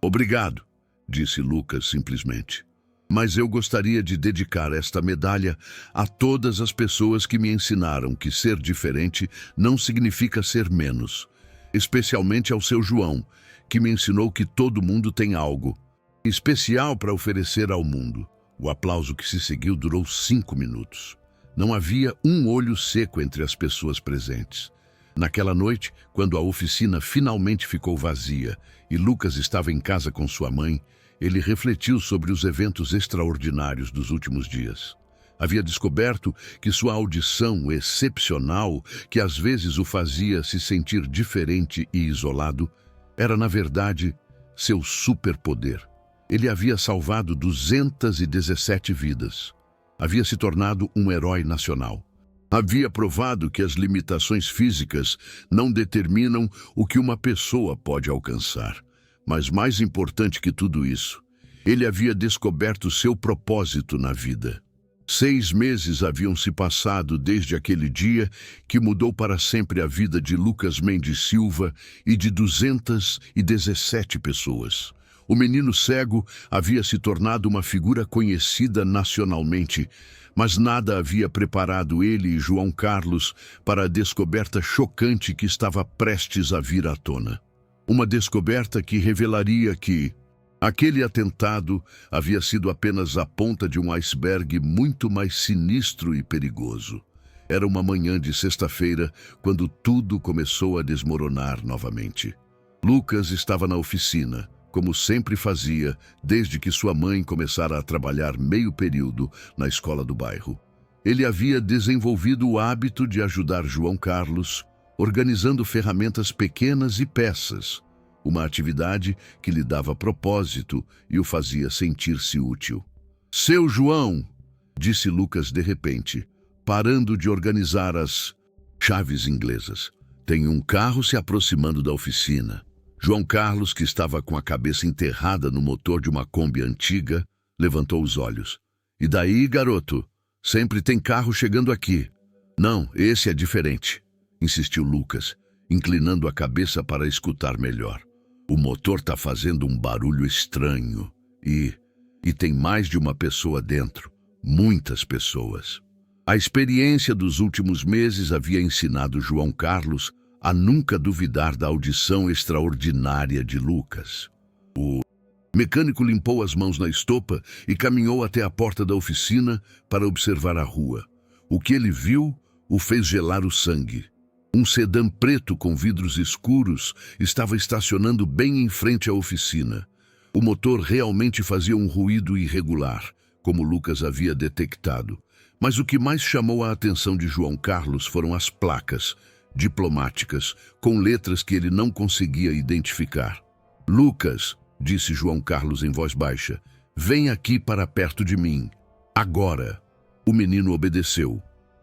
Obrigado, disse Lucas simplesmente. Mas eu gostaria de dedicar esta medalha a todas as pessoas que me ensinaram que ser diferente não significa ser menos. Especialmente ao seu João, que me ensinou que todo mundo tem algo especial para oferecer ao mundo. O aplauso que se seguiu durou 5 minutos. Não havia um olho seco entre as pessoas presentes. Naquela noite, quando a oficina finalmente ficou vazia e Lucas estava em casa com sua mãe, ele refletiu sobre os eventos extraordinários dos últimos dias. Havia descoberto que sua audição excepcional, que às vezes o fazia se sentir diferente e isolado, era, na verdade, seu superpoder. Ele havia salvado 217 vidas. Havia se tornado um herói nacional. Havia provado que as limitações físicas não determinam o que uma pessoa pode alcançar. Mas mais importante que tudo isso, ele havia descoberto seu propósito na vida. 6 meses haviam se passado desde aquele dia que mudou para sempre a vida de Lucas Mendes Silva e de 217 pessoas. O menino cego havia se tornado uma figura conhecida nacionalmente, mas nada havia preparado ele e João Carlos para a descoberta chocante que estava prestes a vir à tona. Uma descoberta que revelaria que aquele atentado havia sido apenas a ponta de um iceberg muito mais sinistro e perigoso. Era uma manhã de sexta-feira quando tudo começou a desmoronar novamente. Lucas estava na oficina, como sempre fazia desde que sua mãe começara a trabalhar meio período na escola do bairro. Ele havia desenvolvido o hábito de ajudar João Carlos, organizando ferramentas pequenas e peças, uma atividade que lhe dava propósito e o fazia sentir-se útil. Seu João, disse Lucas de repente, parando de organizar as chaves inglesas. Tem um carro se aproximando da oficina. João Carlos, que estava com a cabeça enterrada no motor de uma Kombi antiga, levantou os olhos. E daí, garoto? Sempre tem carro chegando aqui. Não, esse é diferente, insistiu Lucas, inclinando a cabeça para escutar melhor. O motor está fazendo um barulho estranho e tem mais de uma pessoa dentro, muitas pessoas. A experiência dos últimos meses havia ensinado João Carlos a nunca duvidar da audição extraordinária de Lucas. O mecânico limpou as mãos na estopa e caminhou até a porta da oficina para observar a rua. O que ele viu o fez gelar o sangue. Um sedã preto com vidros escuros estava estacionando bem em frente à oficina. O motor realmente fazia um ruído irregular, como Lucas havia detectado, Mas o que mais chamou a atenção de João Carlos foram as placas diplomáticas, com letras que ele não conseguia identificar. "Lucas", disse João Carlos em voz baixa, "vem aqui para perto de mim. Agora." O menino obedeceu.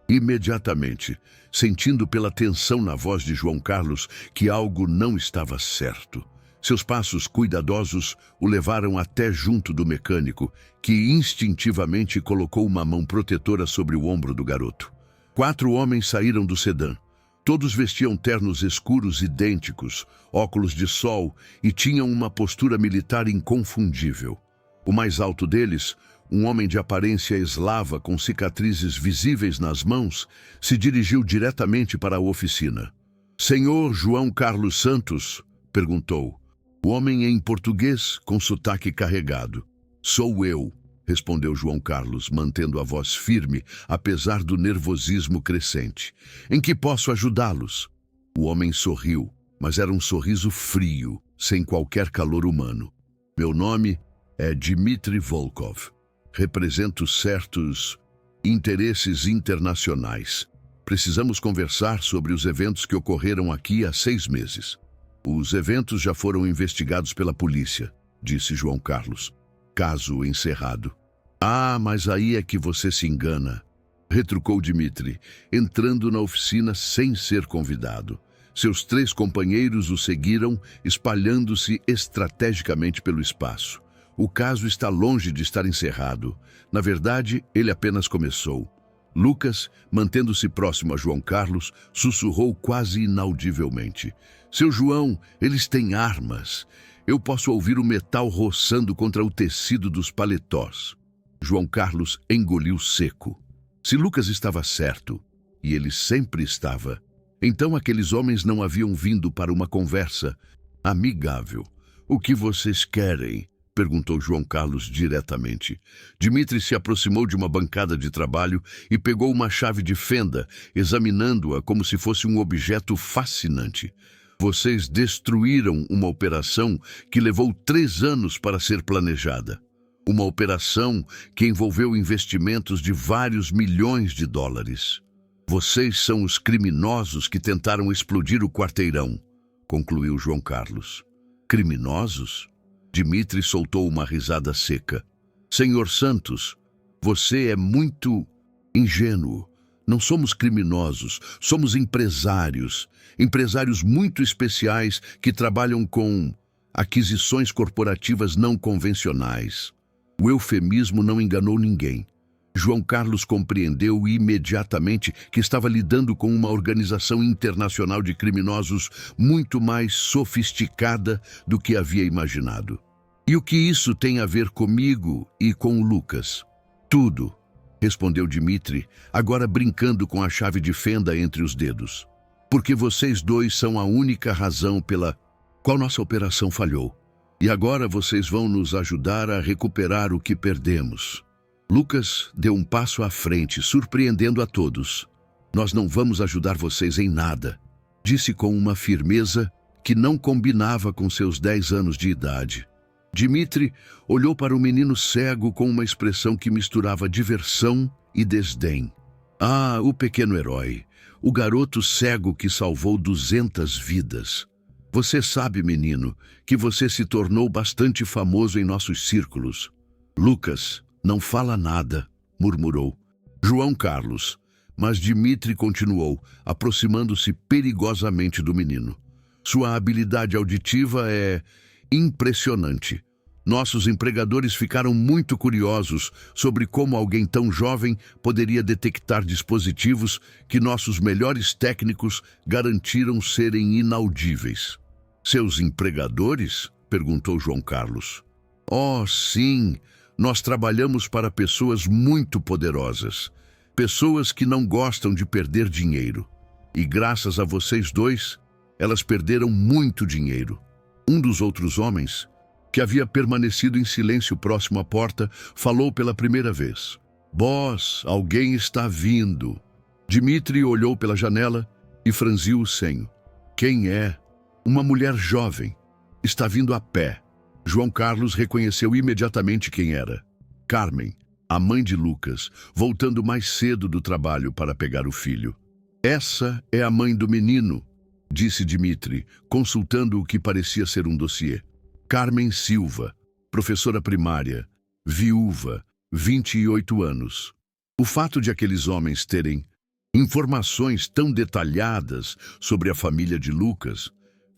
Imediatamente, sentindo pela tensão na voz de João Carlos que algo não estava certo. Seus passos cuidadosos o levaram até junto do mecânico, que instintivamente colocou uma mão protetora sobre o ombro do garoto. 4 homens saíram do sedã. Todos vestiam ternos escuros idênticos, óculos de sol e tinham uma postura militar inconfundível. O mais alto deles, um homem de aparência eslava com cicatrizes visíveis nas mãos, se dirigiu diretamente para a oficina. "Senhor João Carlos Santos?", perguntou. O homem em português, com sotaque carregado. "Sou eu", respondeu João Carlos, mantendo a voz firme, apesar do nervosismo crescente. "Em que posso ajudá-los?" O homem sorriu, mas era um sorriso frio, sem qualquer calor humano. "Meu nome é Dmitry Volkov. Represento certos interesses internacionais. Precisamos conversar sobre os eventos que ocorreram aqui há 6 meses. Os eventos já foram investigados pela polícia", disse João Carlos. "Caso encerrado." "Ah, mas aí é que você se engana", retrucou Dmitry, entrando na oficina sem ser convidado. Seus 3 companheiros o seguiram, espalhando-se estrategicamente pelo espaço. "O caso está longe de estar encerrado. Na verdade, ele apenas começou." Lucas, mantendo-se próximo a João Carlos, sussurrou quase inaudivelmente: "Seu João, eles têm armas. Eu posso ouvir o metal roçando contra o tecido dos paletós." João Carlos engoliu seco. Se Lucas estava certo, e ele sempre estava, então aqueles homens não haviam vindo para uma conversa amigável. "O que vocês querem?", perguntou João Carlos diretamente. Dmitry se aproximou de uma bancada de trabalho e pegou uma chave de fenda, examinando-a como se fosse um objeto fascinante. "Vocês destruíram uma operação que levou 3 anos para ser planejada. Uma operação que envolveu investimentos de vários milhões de dólares. Vocês são os criminosos que tentaram explodir o quarteirão", concluiu João Carlos. "Criminosos?" Dmitry soltou uma risada seca. "Senhor Santos, você é muito ingênuo. Não somos criminosos, somos empresários. Empresários muito especiais que trabalham com aquisições corporativas não convencionais." O eufemismo não enganou ninguém. João Carlos compreendeu imediatamente que estava lidando com uma organização internacional de criminosos muito mais sofisticada do que havia imaginado. "E o que isso tem a ver comigo e com o Lucas?" "Tudo", respondeu Dmitry, agora brincando com a chave de fenda entre os dedos. "Porque vocês 2 são a única razão pela qual nossa operação falhou. E agora vocês vão nos ajudar a recuperar o que perdemos." Lucas deu um passo à frente, surpreendendo a todos. "Nós não vamos ajudar vocês em nada", disse com uma firmeza que não combinava com seus 10 anos de idade. Dmitry olhou para o menino cego com uma expressão que misturava diversão e desdém. "Ah, o pequeno herói, o garoto cego que salvou 200 vidas. Você sabe, menino, que você se tornou bastante famoso em nossos círculos." "Lucas, não fala nada", murmurou João Carlos, mas Dmitry continuou, aproximando-se perigosamente do menino. "Sua habilidade auditiva é impressionante. Nossos empregadores ficaram muito curiosos sobre como alguém tão jovem poderia detectar dispositivos que nossos melhores técnicos garantiram serem inaudíveis." "Seus empregadores?", perguntou João Carlos. "Oh, sim, nós trabalhamos para pessoas muito poderosas. Pessoas que não gostam de perder dinheiro. E graças a vocês 2, elas perderam muito dinheiro." Um dos outros homens, que havia permanecido em silêncio próximo à porta, falou pela primeira vez. "Boss, alguém está vindo." Dmitry olhou pela janela e franziu o senho. "Quem é?" "Uma mulher jovem. Está vindo a pé." João Carlos reconheceu imediatamente quem era. Carmen, a mãe de Lucas, voltando mais cedo do trabalho para pegar o filho. Essa é a mãe do menino, disse Dimitri, consultando o que parecia ser um dossiê. Carmen Silva, professora primária, viúva, 28 anos. O fato de aqueles homens terem informações tão detalhadas sobre a família de Lucas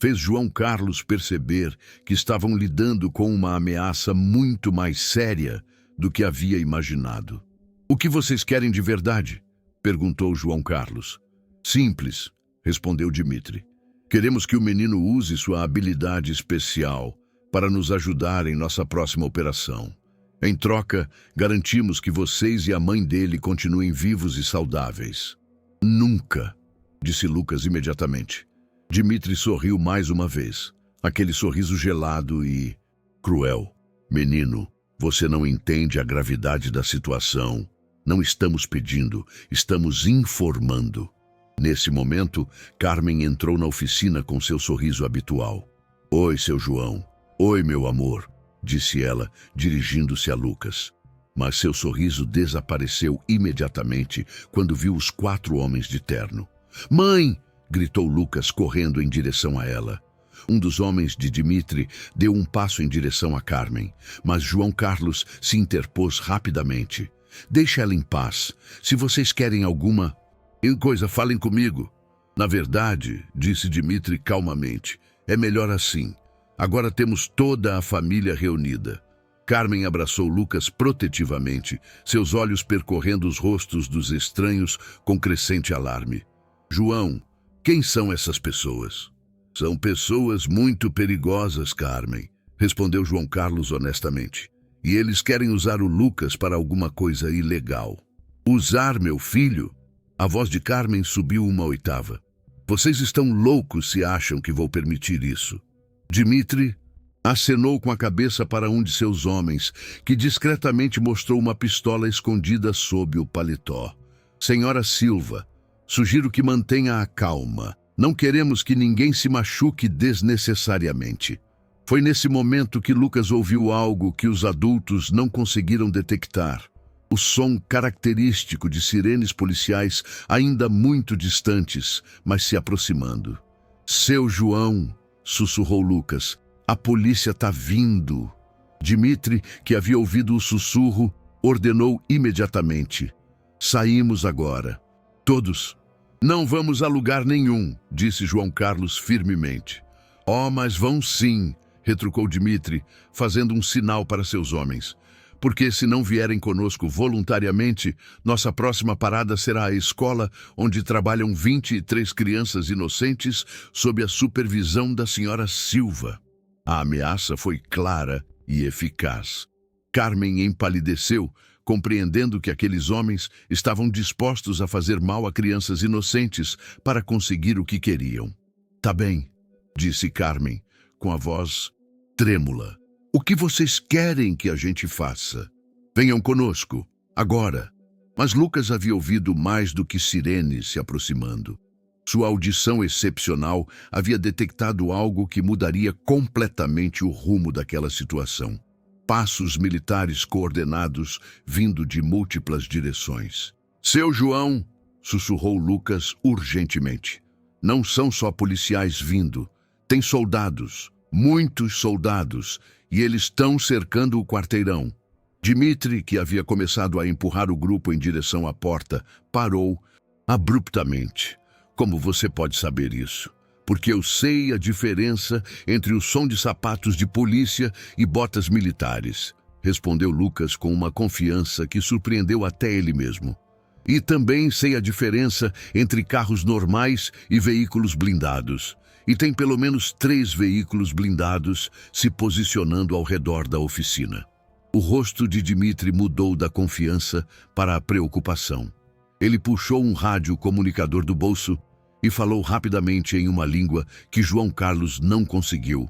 fez João Carlos perceber que estavam lidando com uma ameaça muito mais séria do que havia imaginado. "O que vocês querem de verdade?" perguntou João Carlos. "Simples", respondeu Dimitri. "Queremos que o menino use sua habilidade especial para nos ajudar em nossa próxima operação. Em troca, garantimos que vocês e a mãe dele continuem vivos e saudáveis." "Nunca", disse Lucas imediatamente. Dimitri sorriu mais uma vez, aquele sorriso gelado e cruel. "Menino, você não entende a gravidade da situação. Não estamos pedindo, estamos informando." Nesse momento, Carmen entrou na oficina com seu sorriso habitual. "Oi, seu João. Oi, meu amor", disse ela, dirigindo-se a Lucas. Mas seu sorriso desapareceu imediatamente quando viu os 4 homens de terno. "Mãe!" gritou Lucas, correndo em direção a ela. Um dos homens de Dimitri deu um passo em direção a Carmen, mas João Carlos se interpôs rapidamente. "Deixa ela em paz. Se vocês querem alguma coisa, falem comigo." "Na verdade", disse Dimitri calmamente, "é melhor assim. Agora temos toda a família reunida." Carmen abraçou Lucas protetivamente, seus olhos percorrendo os rostos dos estranhos com crescente alarme. "João, quem são essas pessoas?" "São pessoas muito perigosas, Carmen", respondeu João Carlos honestamente. "E eles querem usar o Lucas para alguma coisa ilegal." "Usar meu filho?" A voz de Carmen subiu uma oitava. "Vocês estão loucos se acham que vou permitir isso." Dimitri acenou com a cabeça para um de seus homens, que discretamente mostrou uma pistola escondida sob o paletó. "Senhora Silva, sugiro que mantenha a calma. Não queremos que ninguém se machuque desnecessariamente." Foi nesse momento que Lucas ouviu algo que os adultos não conseguiram detectar. O som característico de sirenes policiais ainda muito distantes, mas se aproximando. "Seu João", sussurrou Lucas, "a polícia tá vindo." Dimitri, que havia ouvido o sussurro, ordenou imediatamente: "Saímos agora. Todos." "Não vamos a lugar nenhum", disse João Carlos firmemente. "Oh, mas vão sim", retrucou Dimitri, fazendo um sinal para seus homens. "Porque se não vierem conosco voluntariamente, nossa próxima parada será a escola onde trabalham 23 crianças inocentes sob a supervisão da senhora Silva." A ameaça foi clara e eficaz. Carmen empalideceu, compreendendo que aqueles homens estavam dispostos a fazer mal a crianças inocentes para conseguir o que queriam. "Tá bem", disse Carmen, com a voz trêmula. "O que vocês querem que a gente faça? Venham conosco, agora." Mas Lucas havia ouvido mais do que sirenes se aproximando. Sua audição excepcional havia detectado algo que mudaria completamente o rumo daquela situação. Passos militares coordenados vindo de múltiplas direções. "Seu João", sussurrou Lucas urgentemente, "não são só policiais vindo. Tem soldados, muitos soldados, e eles estão cercando o quarteirão." Dimitri, que havia começado a empurrar o grupo em direção à porta, parou abruptamente. "Como você pode saber isso?" "Porque eu sei a diferença entre o som de sapatos de polícia e botas militares", respondeu Lucas com uma confiança que surpreendeu até ele mesmo. "E também sei a diferença entre carros normais e veículos blindados. E tem pelo menos 3 veículos blindados se posicionando ao redor da oficina." O rosto de Dimitri mudou da confiança para a preocupação. Ele puxou um rádio comunicador do bolso e falou rapidamente em uma língua que João Carlos não conseguiu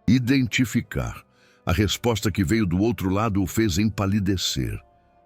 identificar. A resposta que veio do outro lado o fez empalidecer.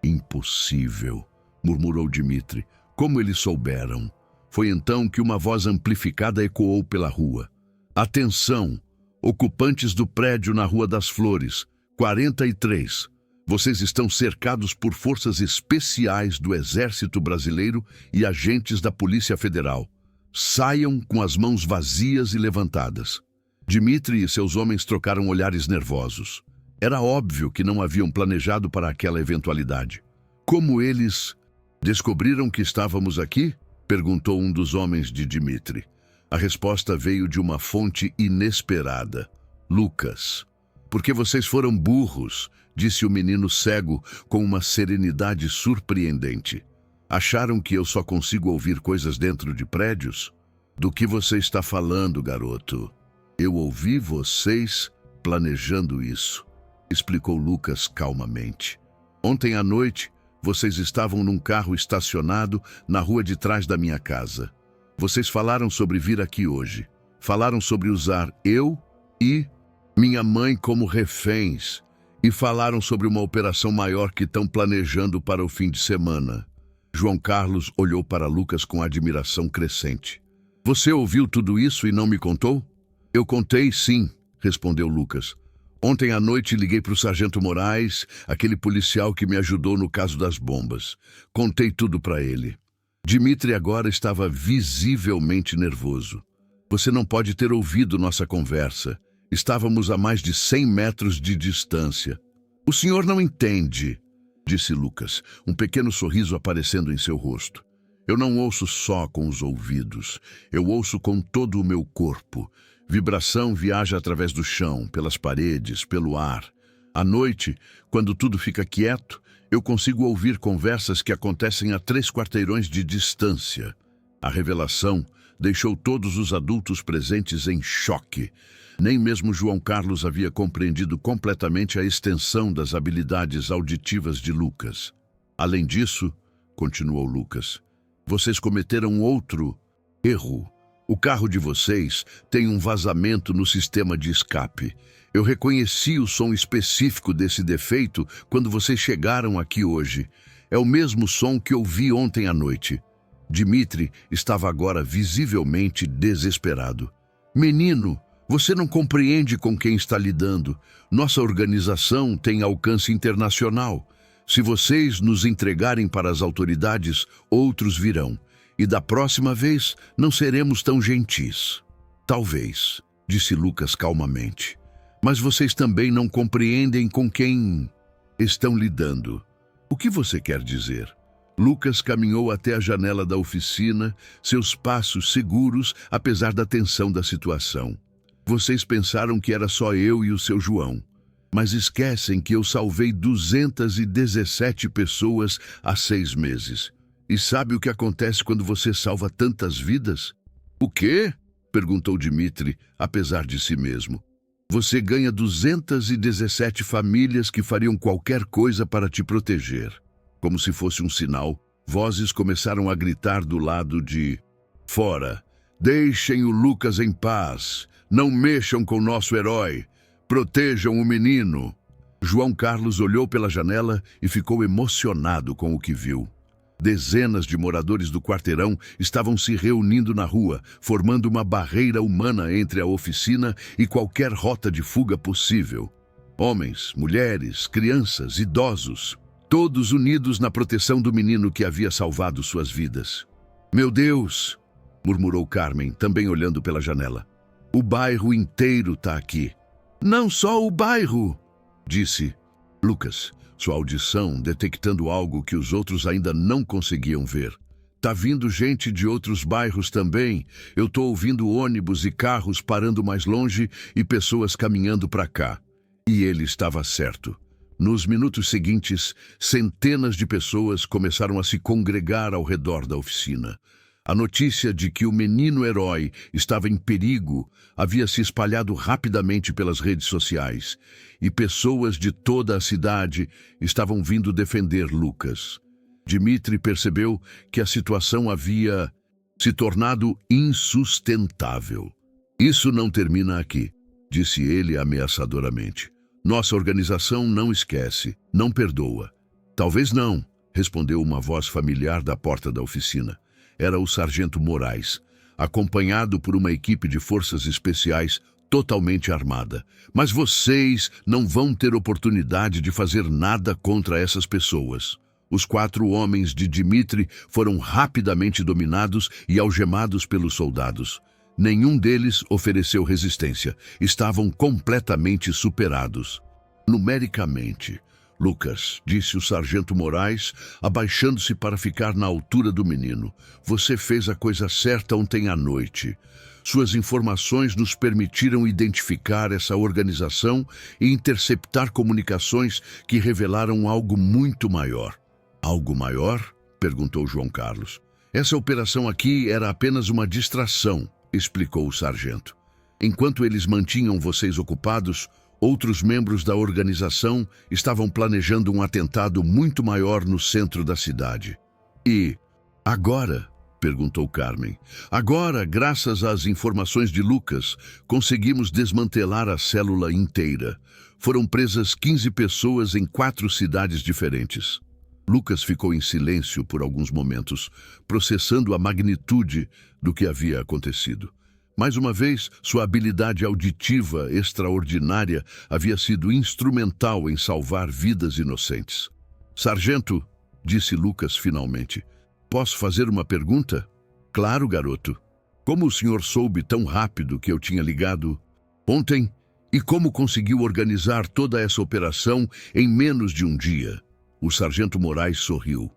"Impossível", murmurou Dimitri. "Como eles souberam?" Foi então que uma voz amplificada ecoou pela rua. "Atenção! Ocupantes do prédio na Rua das Flores, 43. Vocês estão cercados por forças especiais do Exército Brasileiro e agentes da Polícia Federal. Saiam com as mãos vazias e levantadas. Dmitri e seus homens trocaram olhares nervosos. Era óbvio que não haviam planejado para aquela eventualidade. Como eles descobriram que estávamos aqui? Perguntou um dos homens de Dmitri. A resposta veio de uma fonte inesperada. Lucas. Porque vocês foram burros, disse o menino cego com uma serenidade surpreendente. Acharam que eu só consigo ouvir coisas dentro de prédios? Do que você está falando, garoto? Eu ouvi vocês planejando isso, explicou Lucas calmamente. Ontem à noite, vocês estavam num carro estacionado na rua de trás da minha casa. Vocês falaram sobre vir aqui hoje. Falaram sobre usar eu e minha mãe como reféns. E falaram sobre uma operação maior que estão planejando para o fim de semana. João Carlos olhou para Lucas com admiração crescente. Você ouviu tudo isso e não me contou? Eu contei, sim, respondeu Lucas. Ontem à noite liguei para o Sargento Moraes, aquele policial que me ajudou no caso das bombas. Contei tudo para ele. Dmitri agora estava visivelmente nervoso. Você não pode ter ouvido nossa conversa. Estávamos a mais de 100 metros de distância. O senhor não entende, disse Lucas, um pequeno sorriso aparecendo em seu rosto. Eu não ouço só com os ouvidos. Eu ouço com todo o meu corpo. Vibração viaja através do chão, pelas paredes, pelo ar. À noite, quando tudo fica quieto, eu consigo ouvir conversas que acontecem a 3 quarteirões de distância. A revelação deixou todos os adultos presentes em choque. Nem mesmo João Carlos havia compreendido completamente a extensão das habilidades auditivas de Lucas. Além disso, continuou Lucas, vocês cometeram outro erro. O carro de vocês tem um vazamento no sistema de escape. Eu reconheci o som específico desse defeito quando vocês chegaram aqui hoje. É o mesmo som que ouvi ontem à noite. Dmitri estava agora visivelmente desesperado. Menino, você não compreende com quem está lidando. Nossa organização tem alcance internacional. Se vocês nos entregarem para as autoridades, outros virão. E da próxima vez, não seremos tão gentis. Talvez, disse Lucas calmamente. Mas vocês também não compreendem com quem estão lidando. O que você quer dizer? Lucas caminhou até a janela da oficina, seus passos seguros, apesar da tensão da situação. Vocês pensaram que era só eu e o seu João. Mas esquecem que eu salvei 217 pessoas há 6 meses. E sabe o que acontece quando você salva tantas vidas? O quê? Perguntou Dmitri, apesar de si mesmo. Você ganha 217 famílias que fariam qualquer coisa para te proteger. Como se fosse um sinal, vozes começaram a gritar do lado de fora. Deixem o Lucas em paz. Não mexam com nosso herói. Protejam o menino. João Carlos olhou pela janela e ficou emocionado com o que viu. Dezenas de moradores do quarteirão estavam se reunindo na rua, formando uma barreira humana entre a oficina e qualquer rota de fuga possível. Homens, mulheres, crianças, idosos, todos unidos na proteção do menino que havia salvado suas vidas. Meu Deus! Murmurou Carmen, também olhando pela janela. O bairro inteiro está aqui. Não só o bairro, disse Lucas, sua audição detectando algo que os outros ainda não conseguiam ver. Tá vindo gente de outros bairros também. Eu tô ouvindo ônibus e carros parando mais longe e pessoas caminhando para cá. E ele estava certo. Nos minutos seguintes, centenas de pessoas começaram a se congregar ao redor da oficina. A notícia de que o menino herói estava em perigo havia se espalhado rapidamente pelas redes sociais, e pessoas de toda a cidade estavam vindo defender Lucas. Dmitri percebeu que a situação havia se tornado insustentável. Isso não termina aqui, disse ele ameaçadoramente. Nossa organização não esquece, não perdoa. Talvez não, respondeu uma voz familiar da porta da oficina. Era o Sargento Moraes, acompanhado por uma equipe de forças especiais totalmente armada. Mas vocês não vão ter oportunidade de fazer nada contra essas pessoas. Os 4 homens de Dmitri foram rapidamente dominados e algemados pelos soldados. Nenhum deles ofereceu resistência. Estavam completamente superados. Numericamente, Lucas, disse o sargento Moraes, abaixando-se para ficar na altura do menino. Você fez a coisa certa ontem à noite. Suas informações nos permitiram identificar essa organização e interceptar comunicações que revelaram algo muito maior. Algo maior? Perguntou João Carlos. Essa operação aqui era apenas uma distração, explicou o sargento. Enquanto eles mantinham vocês ocupados, outros membros da organização estavam planejando um atentado muito maior no centro da cidade. E agora? Perguntou Carmen. Agora, graças às informações de Lucas, conseguimos desmantelar a célula inteira. Foram presas 15 pessoas em 4 cidades diferentes. Lucas ficou em silêncio por alguns momentos, processando a magnitude do que havia acontecido. Mais uma vez, sua habilidade auditiva extraordinária havia sido instrumental em salvar vidas inocentes. Sargento, disse Lucas finalmente, posso fazer uma pergunta? Claro, garoto. Como o senhor soube tão rápido que eu tinha ligado ontem? E como conseguiu organizar toda essa operação em menos de um dia? O sargento Moraes sorriu.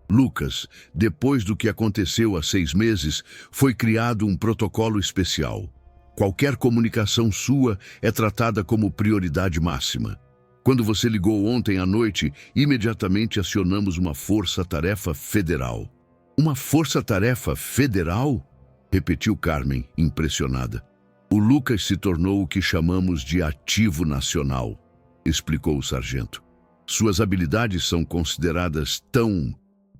Lucas, depois do que aconteceu há 6 meses, foi criado um protocolo especial. Qualquer comunicação sua é tratada como prioridade máxima. Quando você ligou ontem à noite, imediatamente acionamos uma força-tarefa federal. Uma força-tarefa federal? Repetiu Carmen, impressionada. O Lucas se tornou o que chamamos de ativo nacional, explicou o sargento. Suas habilidades são consideradas tão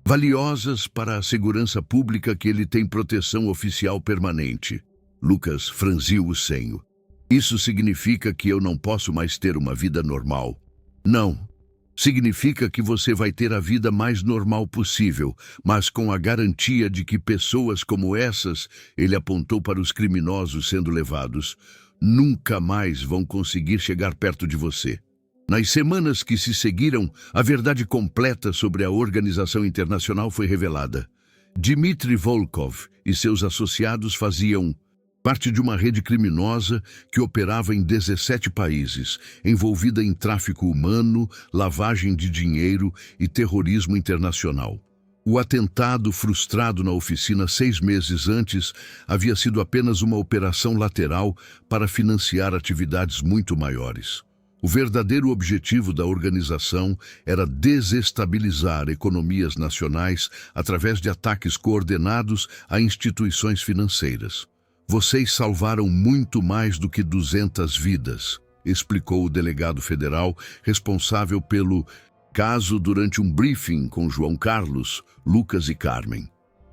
valiosas para a segurança pública que ele tem proteção oficial permanente. Lucas franziu o senho. Isso significa que eu não posso mais ter uma vida normal. Não. Significa que você vai ter a vida mais normal possível, mas com a garantia de que pessoas como essas, ele apontou para os criminosos sendo levados, nunca mais vão conseguir chegar perto de você. Nas semanas que se seguiram, a verdade completa sobre a organização internacional foi revelada. Dmitry Volkov e seus associados faziam parte de uma rede criminosa que operava em 17 países, envolvida em tráfico humano, lavagem de dinheiro e terrorismo internacional. O atentado frustrado na oficina 6 meses antes havia sido apenas uma operação lateral para financiar atividades muito maiores. O verdadeiro objetivo da organização era desestabilizar economias nacionais através de ataques coordenados a instituições financeiras. Vocês salvaram muito mais do que 200 vidas, explicou o delegado federal responsável pelo caso durante um briefing com João Carlos, Lucas e Carmen.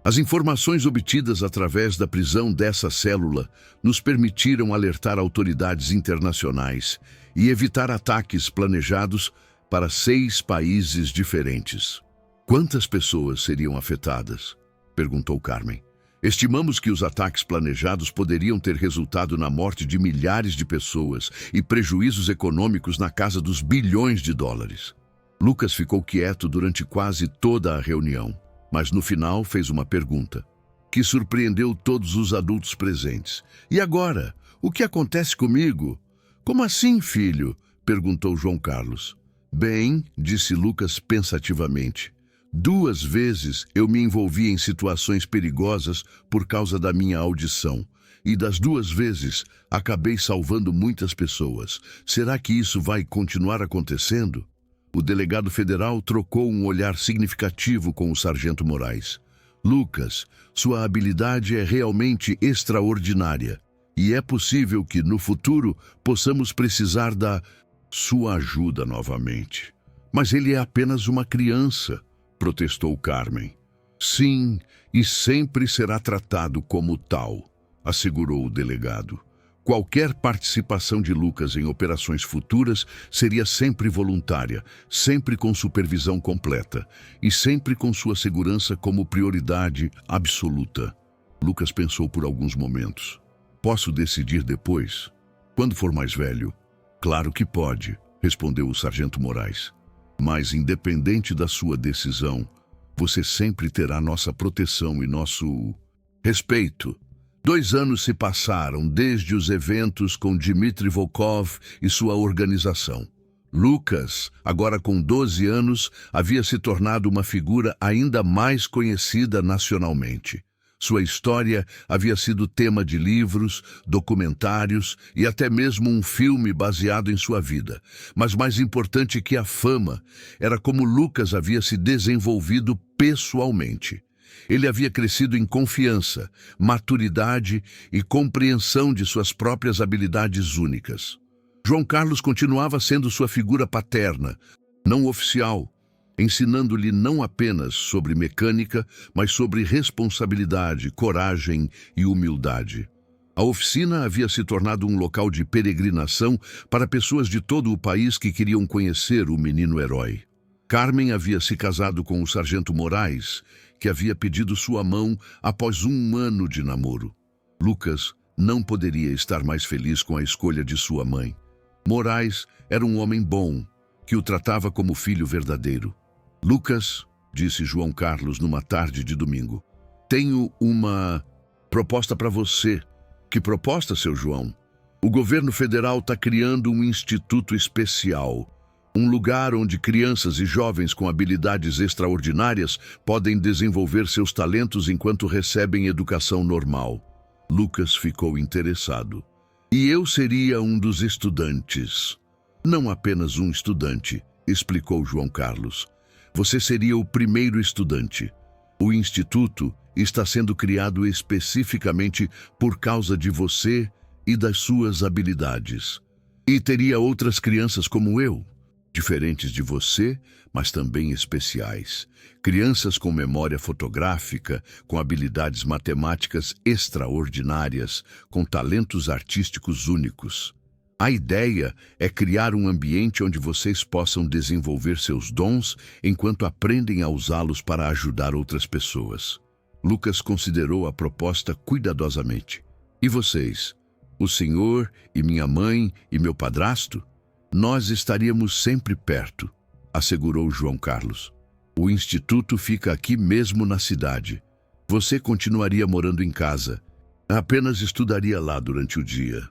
As informações obtidas através da prisão dessa célula nos permitiram alertar autoridades internacionais e evitar ataques planejados para 6 países diferentes. Quantas pessoas seriam afetadas? Perguntou Carmen. Estimamos que os ataques planejados poderiam ter resultado na morte de milhares de pessoas e prejuízos econômicos na casa dos bilhões de dólares. Lucas ficou quieto durante quase toda a reunião, mas no final fez uma pergunta, que surpreendeu todos os adultos presentes. E agora? O que acontece comigo? Como assim, filho? Perguntou João Carlos. Bem, disse Lucas pensativamente. 2 vezes eu me envolvi em situações perigosas por causa da minha audição. E das 2 vezes acabei salvando muitas pessoas. Será que isso vai continuar acontecendo? O delegado federal trocou um olhar significativo com o sargento Moraes. Lucas, sua habilidade é realmente extraordinária. E é possível que, no futuro, possamos precisar da sua ajuda novamente. Mas ele é apenas uma criança, protestou Carmen. Sim, e sempre será tratado como tal, assegurou o delegado. Qualquer participação de Lucas em operações futuras seria sempre voluntária, sempre com supervisão completa e sempre com sua segurança como prioridade absoluta. Lucas pensou por alguns momentos. Posso decidir depois? Quando for mais velho? Claro que pode, respondeu o sargento Moraes. Mas, independente da sua decisão, você sempre terá nossa proteção e nosso respeito. 2 anos se passaram desde os eventos com Dmitry Volkov e sua organização. Lucas, agora com 12 anos, havia se tornado uma figura ainda mais conhecida nacionalmente. Sua história havia sido tema de livros, documentários e até mesmo um filme baseado em sua vida. Mas mais importante que a fama, era como Lucas havia se desenvolvido pessoalmente. Ele havia crescido em confiança, maturidade e compreensão de suas próprias habilidades únicas. João Carlos continuava sendo sua figura paterna, não oficial, ensinando-lhe não apenas sobre mecânica, mas sobre responsabilidade, coragem e humildade. A oficina havia se tornado um local de peregrinação para pessoas de todo o país que queriam conhecer o menino herói. Carmen havia se casado com o sargento Moraes, que havia pedido sua mão após 1 ano de namoro. Lucas não poderia estar mais feliz com a escolha de sua mãe. Moraes era um homem bom, que o tratava como filho verdadeiro. Lucas, disse João Carlos numa tarde de domingo, tenho uma proposta para você. Que proposta, seu João? O governo federal está criando um instituto especial, um lugar onde crianças e jovens com habilidades extraordinárias podem desenvolver seus talentos enquanto recebem educação normal. Lucas ficou interessado. E eu seria um dos estudantes. Não apenas um estudante, explicou João Carlos. Você seria o primeiro estudante. O instituto está sendo criado especificamente por causa de você e das suas habilidades. E teria outras crianças como eu, diferentes de você, mas também especiais. Crianças com memória fotográfica, com habilidades matemáticas extraordinárias, com talentos artísticos únicos. A ideia é criar um ambiente onde vocês possam desenvolver seus dons enquanto aprendem a usá-los para ajudar outras pessoas. Lucas considerou a proposta cuidadosamente. E vocês? O senhor e minha mãe e meu padrasto? Nós estaríamos sempre perto, assegurou João Carlos. O instituto fica aqui mesmo na cidade. Você continuaria morando em casa. Apenas estudaria lá durante o dia.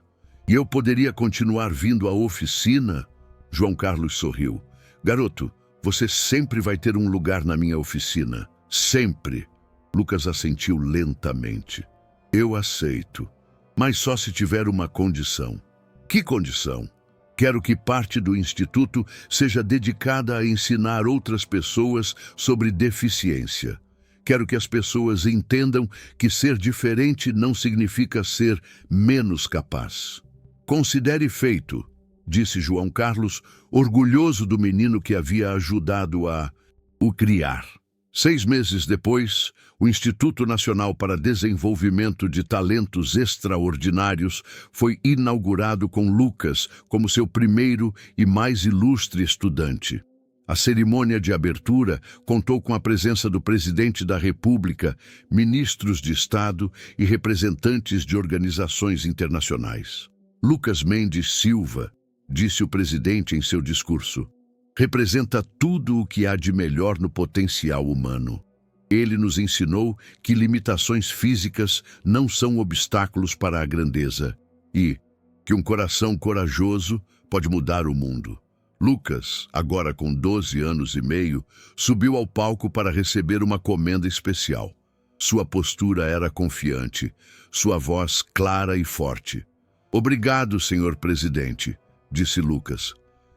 E eu poderia continuar vindo à oficina? João Carlos sorriu. Garoto, você sempre vai ter um lugar na minha oficina. Sempre. Lucas assentiu lentamente. Eu aceito, mas só se tiver uma condição. Que condição? Quero que parte do instituto seja dedicada a ensinar outras pessoas sobre deficiência. Quero que as pessoas entendam que ser diferente não significa ser menos capaz. Considere feito, disse João Carlos, orgulhoso do menino que havia ajudado a o criar. 6 meses depois, o Instituto Nacional para Desenvolvimento de Talentos Extraordinários foi inaugurado com Lucas como seu primeiro e mais ilustre estudante. A cerimônia de abertura contou com a presença do presidente da República, ministros de Estado e representantes de organizações internacionais. Lucas Mendes Silva, disse o presidente em seu discurso, representa tudo o que há de melhor no potencial humano. Ele nos ensinou que limitações físicas não são obstáculos para a grandeza e que um coração corajoso pode mudar o mundo. Lucas, agora com 12 anos e meio, subiu ao palco para receber uma comenda especial. Sua postura era confiante, sua voz clara e forte. Obrigado, senhor presidente, disse Lucas.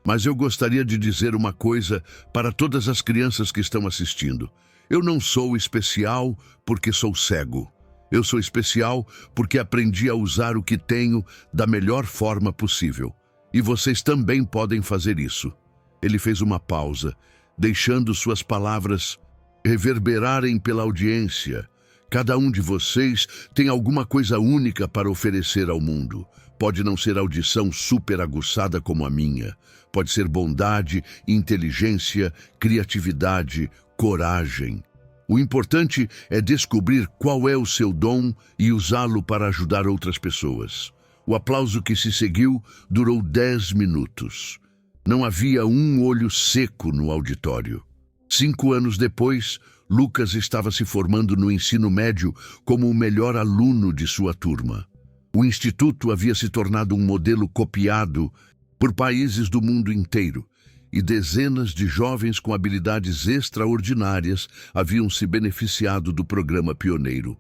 Mas eu gostaria de dizer uma coisa para todas as crianças que estão assistindo. Eu não sou especial porque sou cego. Eu sou especial porque aprendi a usar o que tenho da melhor forma possível. E vocês também podem fazer isso. Ele fez uma pausa, deixando suas palavras reverberarem pela audiência. Cada um de vocês tem alguma coisa única para oferecer ao mundo. Pode não ser audição super aguçada como a minha. Pode ser bondade, inteligência, criatividade, coragem. O importante é descobrir qual é o seu dom e usá-lo para ajudar outras pessoas. O aplauso que se seguiu durou 10 minutos. Não havia um olho seco no auditório. 5 anos depois, Lucas estava se formando no ensino médio como o melhor aluno de sua turma. O instituto havia se tornado um modelo copiado por países do mundo inteiro, e dezenas de jovens com habilidades extraordinárias haviam se beneficiado do programa pioneiro.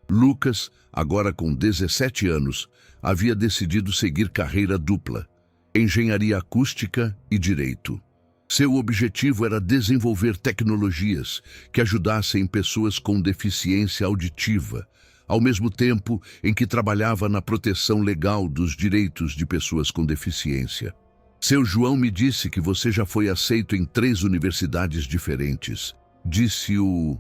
Lucas, agora com 17 anos, havia decidido seguir carreira dupla, engenharia acústica e direito. Seu objetivo era desenvolver tecnologias que ajudassem pessoas com deficiência auditiva, ao mesmo tempo em que trabalhava na proteção legal dos direitos de pessoas com deficiência. Seu João me disse que você já foi aceito em 3 universidades diferentes, disse o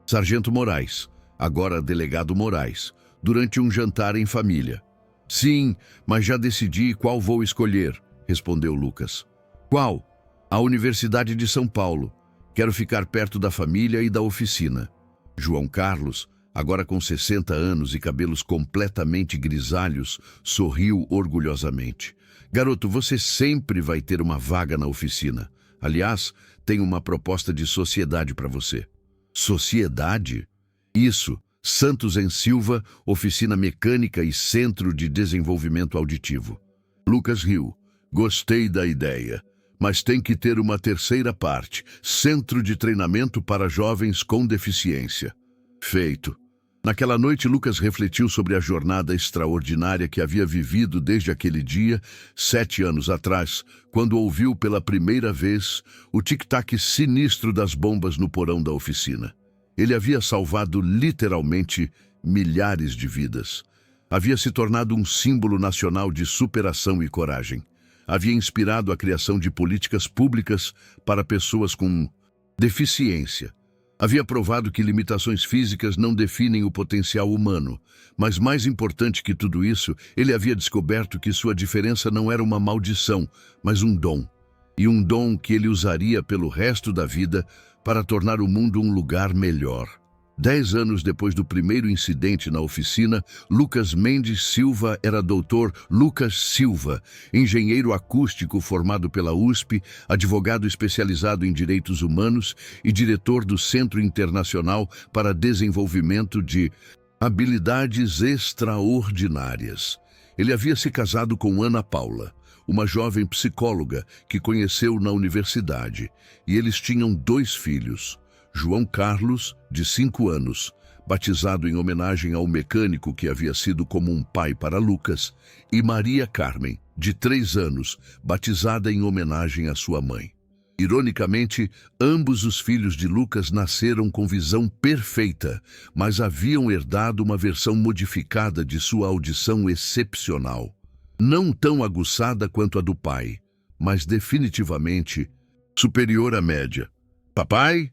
Sargento Moraes, agora delegado Moraes, durante um jantar em família. Sim, mas já decidi qual vou escolher, respondeu Lucas. Qual? A Universidade de São Paulo. Quero ficar perto da família e da oficina. João Carlos, agora com 60 anos e cabelos completamente grisalhos, sorriu orgulhosamente. Garoto, você sempre vai ter uma vaga na oficina. Aliás, tenho uma proposta de sociedade para você. Sociedade? Isso, Santos em Silva, oficina mecânica e centro de desenvolvimento auditivo. Lucas riu. Gostei da ideia, mas tem que ter uma terceira parte, centro de treinamento para jovens com deficiência. Feito. Naquela noite, Lucas refletiu sobre a jornada extraordinária que havia vivido desde aquele dia, 7 anos atrás, quando ouviu pela primeira vez o tic-tac sinistro das bombas no porão da oficina. Ele havia salvado literalmente milhares de vidas. Havia se tornado um símbolo nacional de superação e coragem. Havia inspirado a criação de políticas públicas para pessoas com deficiência. Havia provado que limitações físicas não definem o potencial humano, mas mais importante que tudo isso, ele havia descoberto que sua diferença não era uma maldição, mas um dom. E um dom que ele usaria pelo resto da vida para tornar o mundo um lugar melhor. 10 anos depois do primeiro incidente na oficina, Lucas Mendes Silva era Dr. Lucas Silva, engenheiro acústico formado pela USP, advogado especializado em direitos humanos e diretor do Centro Internacional para Desenvolvimento de Habilidades Extraordinárias. Ele havia se casado com Ana Paula, uma jovem psicóloga que conheceu na universidade, e eles tinham 2 filhos. João Carlos, de 5 anos, batizado em homenagem ao mecânico que havia sido como um pai para Lucas, e Maria Carmen, de 3 anos, batizada em homenagem à sua mãe. Ironicamente, ambos os filhos de Lucas nasceram com visão perfeita, mas haviam herdado uma versão modificada de sua audição excepcional. Não tão aguçada quanto a do pai, mas definitivamente superior à média. Papai?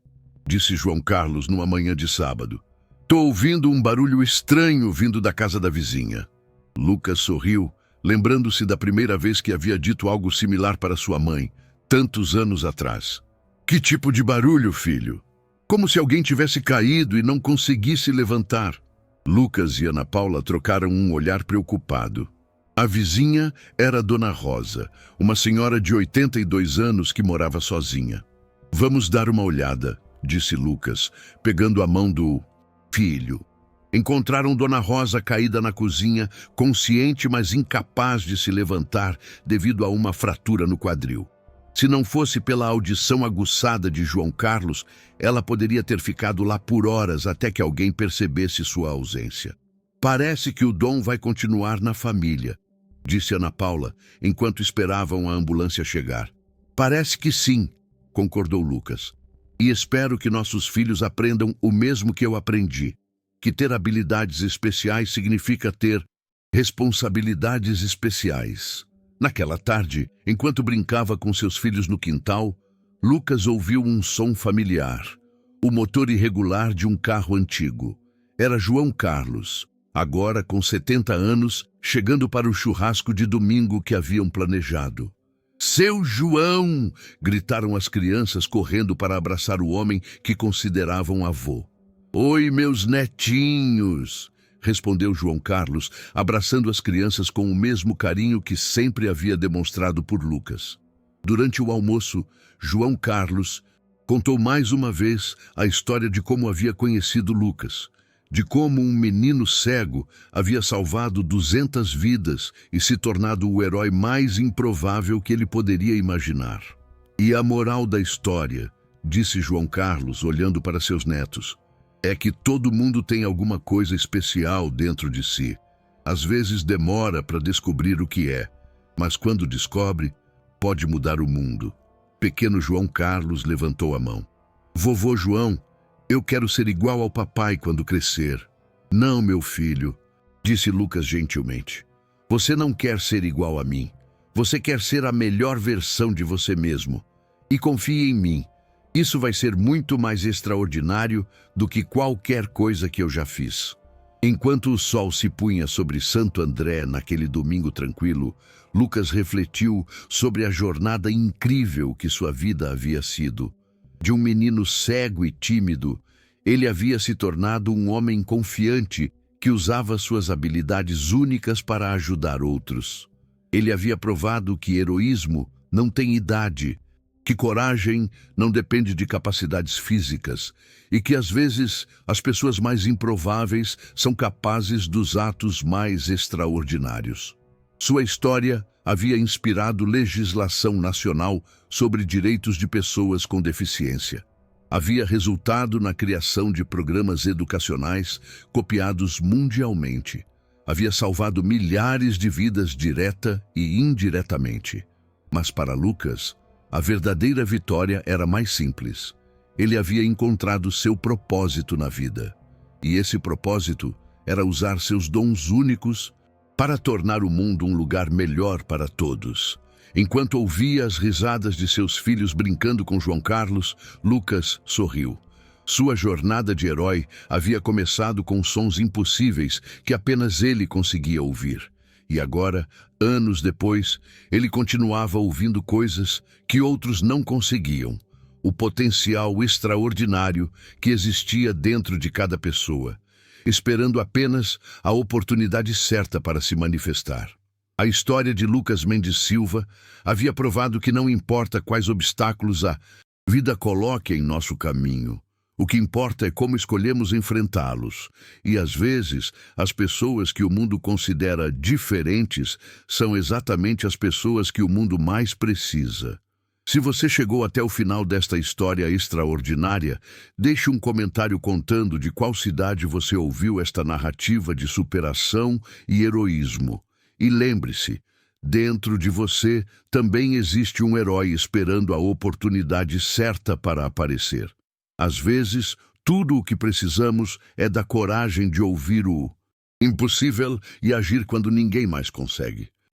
Disse João Carlos numa manhã de sábado. Tô ouvindo um barulho estranho vindo da casa da vizinha. Lucas sorriu, lembrando-se da primeira vez que havia dito algo similar para sua mãe, tantos anos atrás. Que tipo de barulho, filho? Como se alguém tivesse caído e não conseguisse levantar. Lucas e Ana Paula trocaram um olhar preocupado. A vizinha era Dona Rosa, uma senhora de 82 anos que morava sozinha. Vamos dar uma olhada, disse Lucas, pegando a mão do filho. Encontraram Dona Rosa caída na cozinha, consciente, mas incapaz de se levantar devido a uma fratura no quadril. Se não fosse pela audição aguçada de João Carlos, ela poderia ter ficado lá por horas até que alguém percebesse sua ausência. Parece que o dom vai continuar na família, disse Ana Paula, enquanto esperavam a ambulância chegar. Parece que sim, concordou Lucas. E espero que nossos filhos aprendam o mesmo que eu aprendi, que ter habilidades especiais significa ter responsabilidades especiais. Naquela tarde, enquanto brincava com seus filhos no quintal, Lucas ouviu um som familiar, o motor irregular de um carro antigo. Era João Carlos, agora com 70 anos, chegando para o churrasco de domingo que haviam planejado. Seu João! Gritaram as crianças correndo para abraçar o homem que consideravam avô. Oi, meus netinhos! respondeu João Carlos, abraçando as crianças com o mesmo carinho que sempre havia demonstrado por Lucas. Durante o almoço, João Carlos contou mais uma vez a história de como havia conhecido Lucas, de como um menino cego havia salvado 200 vidas e se tornado o herói mais improvável que ele poderia imaginar. E a moral da história, disse João Carlos, olhando para seus netos, é que todo mundo tem alguma coisa especial dentro de si. Às vezes demora para descobrir o que é, mas quando descobre, pode mudar o mundo. Pequeno João Carlos levantou a mão. Vovô João, eu quero ser igual ao papai quando crescer. Não, meu filho, disse Lucas gentilmente. Você não quer ser igual a mim. Você quer ser a melhor versão de você mesmo. E confie em mim. Isso vai ser muito mais extraordinário do que qualquer coisa que eu já fiz. Enquanto o sol se punha sobre Santo André naquele domingo tranquilo, Lucas refletiu sobre a jornada incrível que sua vida havia sido. De um menino cego e tímido, ele havia se tornado um homem confiante que usava suas habilidades únicas para ajudar outros. Ele havia provado que heroísmo não tem idade, que coragem não depende de capacidades físicas e que, às vezes, as pessoas mais improváveis são capazes dos atos mais extraordinários. Sua história havia inspirado legislação nacional sobre direitos de pessoas com deficiência. Havia resultado na criação de programas educacionais copiados mundialmente. Havia salvado milhares de vidas direta e indiretamente. Mas para Lucas, a verdadeira vitória era mais simples. Ele havia encontrado seu propósito na vida. E esse propósito era usar seus dons únicos para tornar o mundo um lugar melhor para todos. Enquanto ouvia as risadas de seus filhos brincando com João Carlos, Lucas sorriu. Sua jornada de herói havia começado com sons impossíveis que apenas ele conseguia ouvir. E agora, anos depois, ele continuava ouvindo coisas que outros não conseguiam. O potencial extraordinário que existia dentro de cada pessoa, esperando apenas a oportunidade certa para se manifestar. A história de Lucas Mendes Silva havia provado que não importa quais obstáculos a vida coloque em nosso caminho. O que importa é como escolhemos enfrentá-los. E, às vezes, as pessoas que o mundo considera diferentes são exatamente as pessoas que o mundo mais precisa. Se você chegou até o final desta história extraordinária, deixe um comentário contando de qual cidade você ouviu esta narrativa de superação e heroísmo. E lembre-se, dentro de você também existe um herói esperando a oportunidade certa para aparecer. Às vezes, tudo o que precisamos é da coragem de ouvir o impossível e agir quando ninguém mais consegue.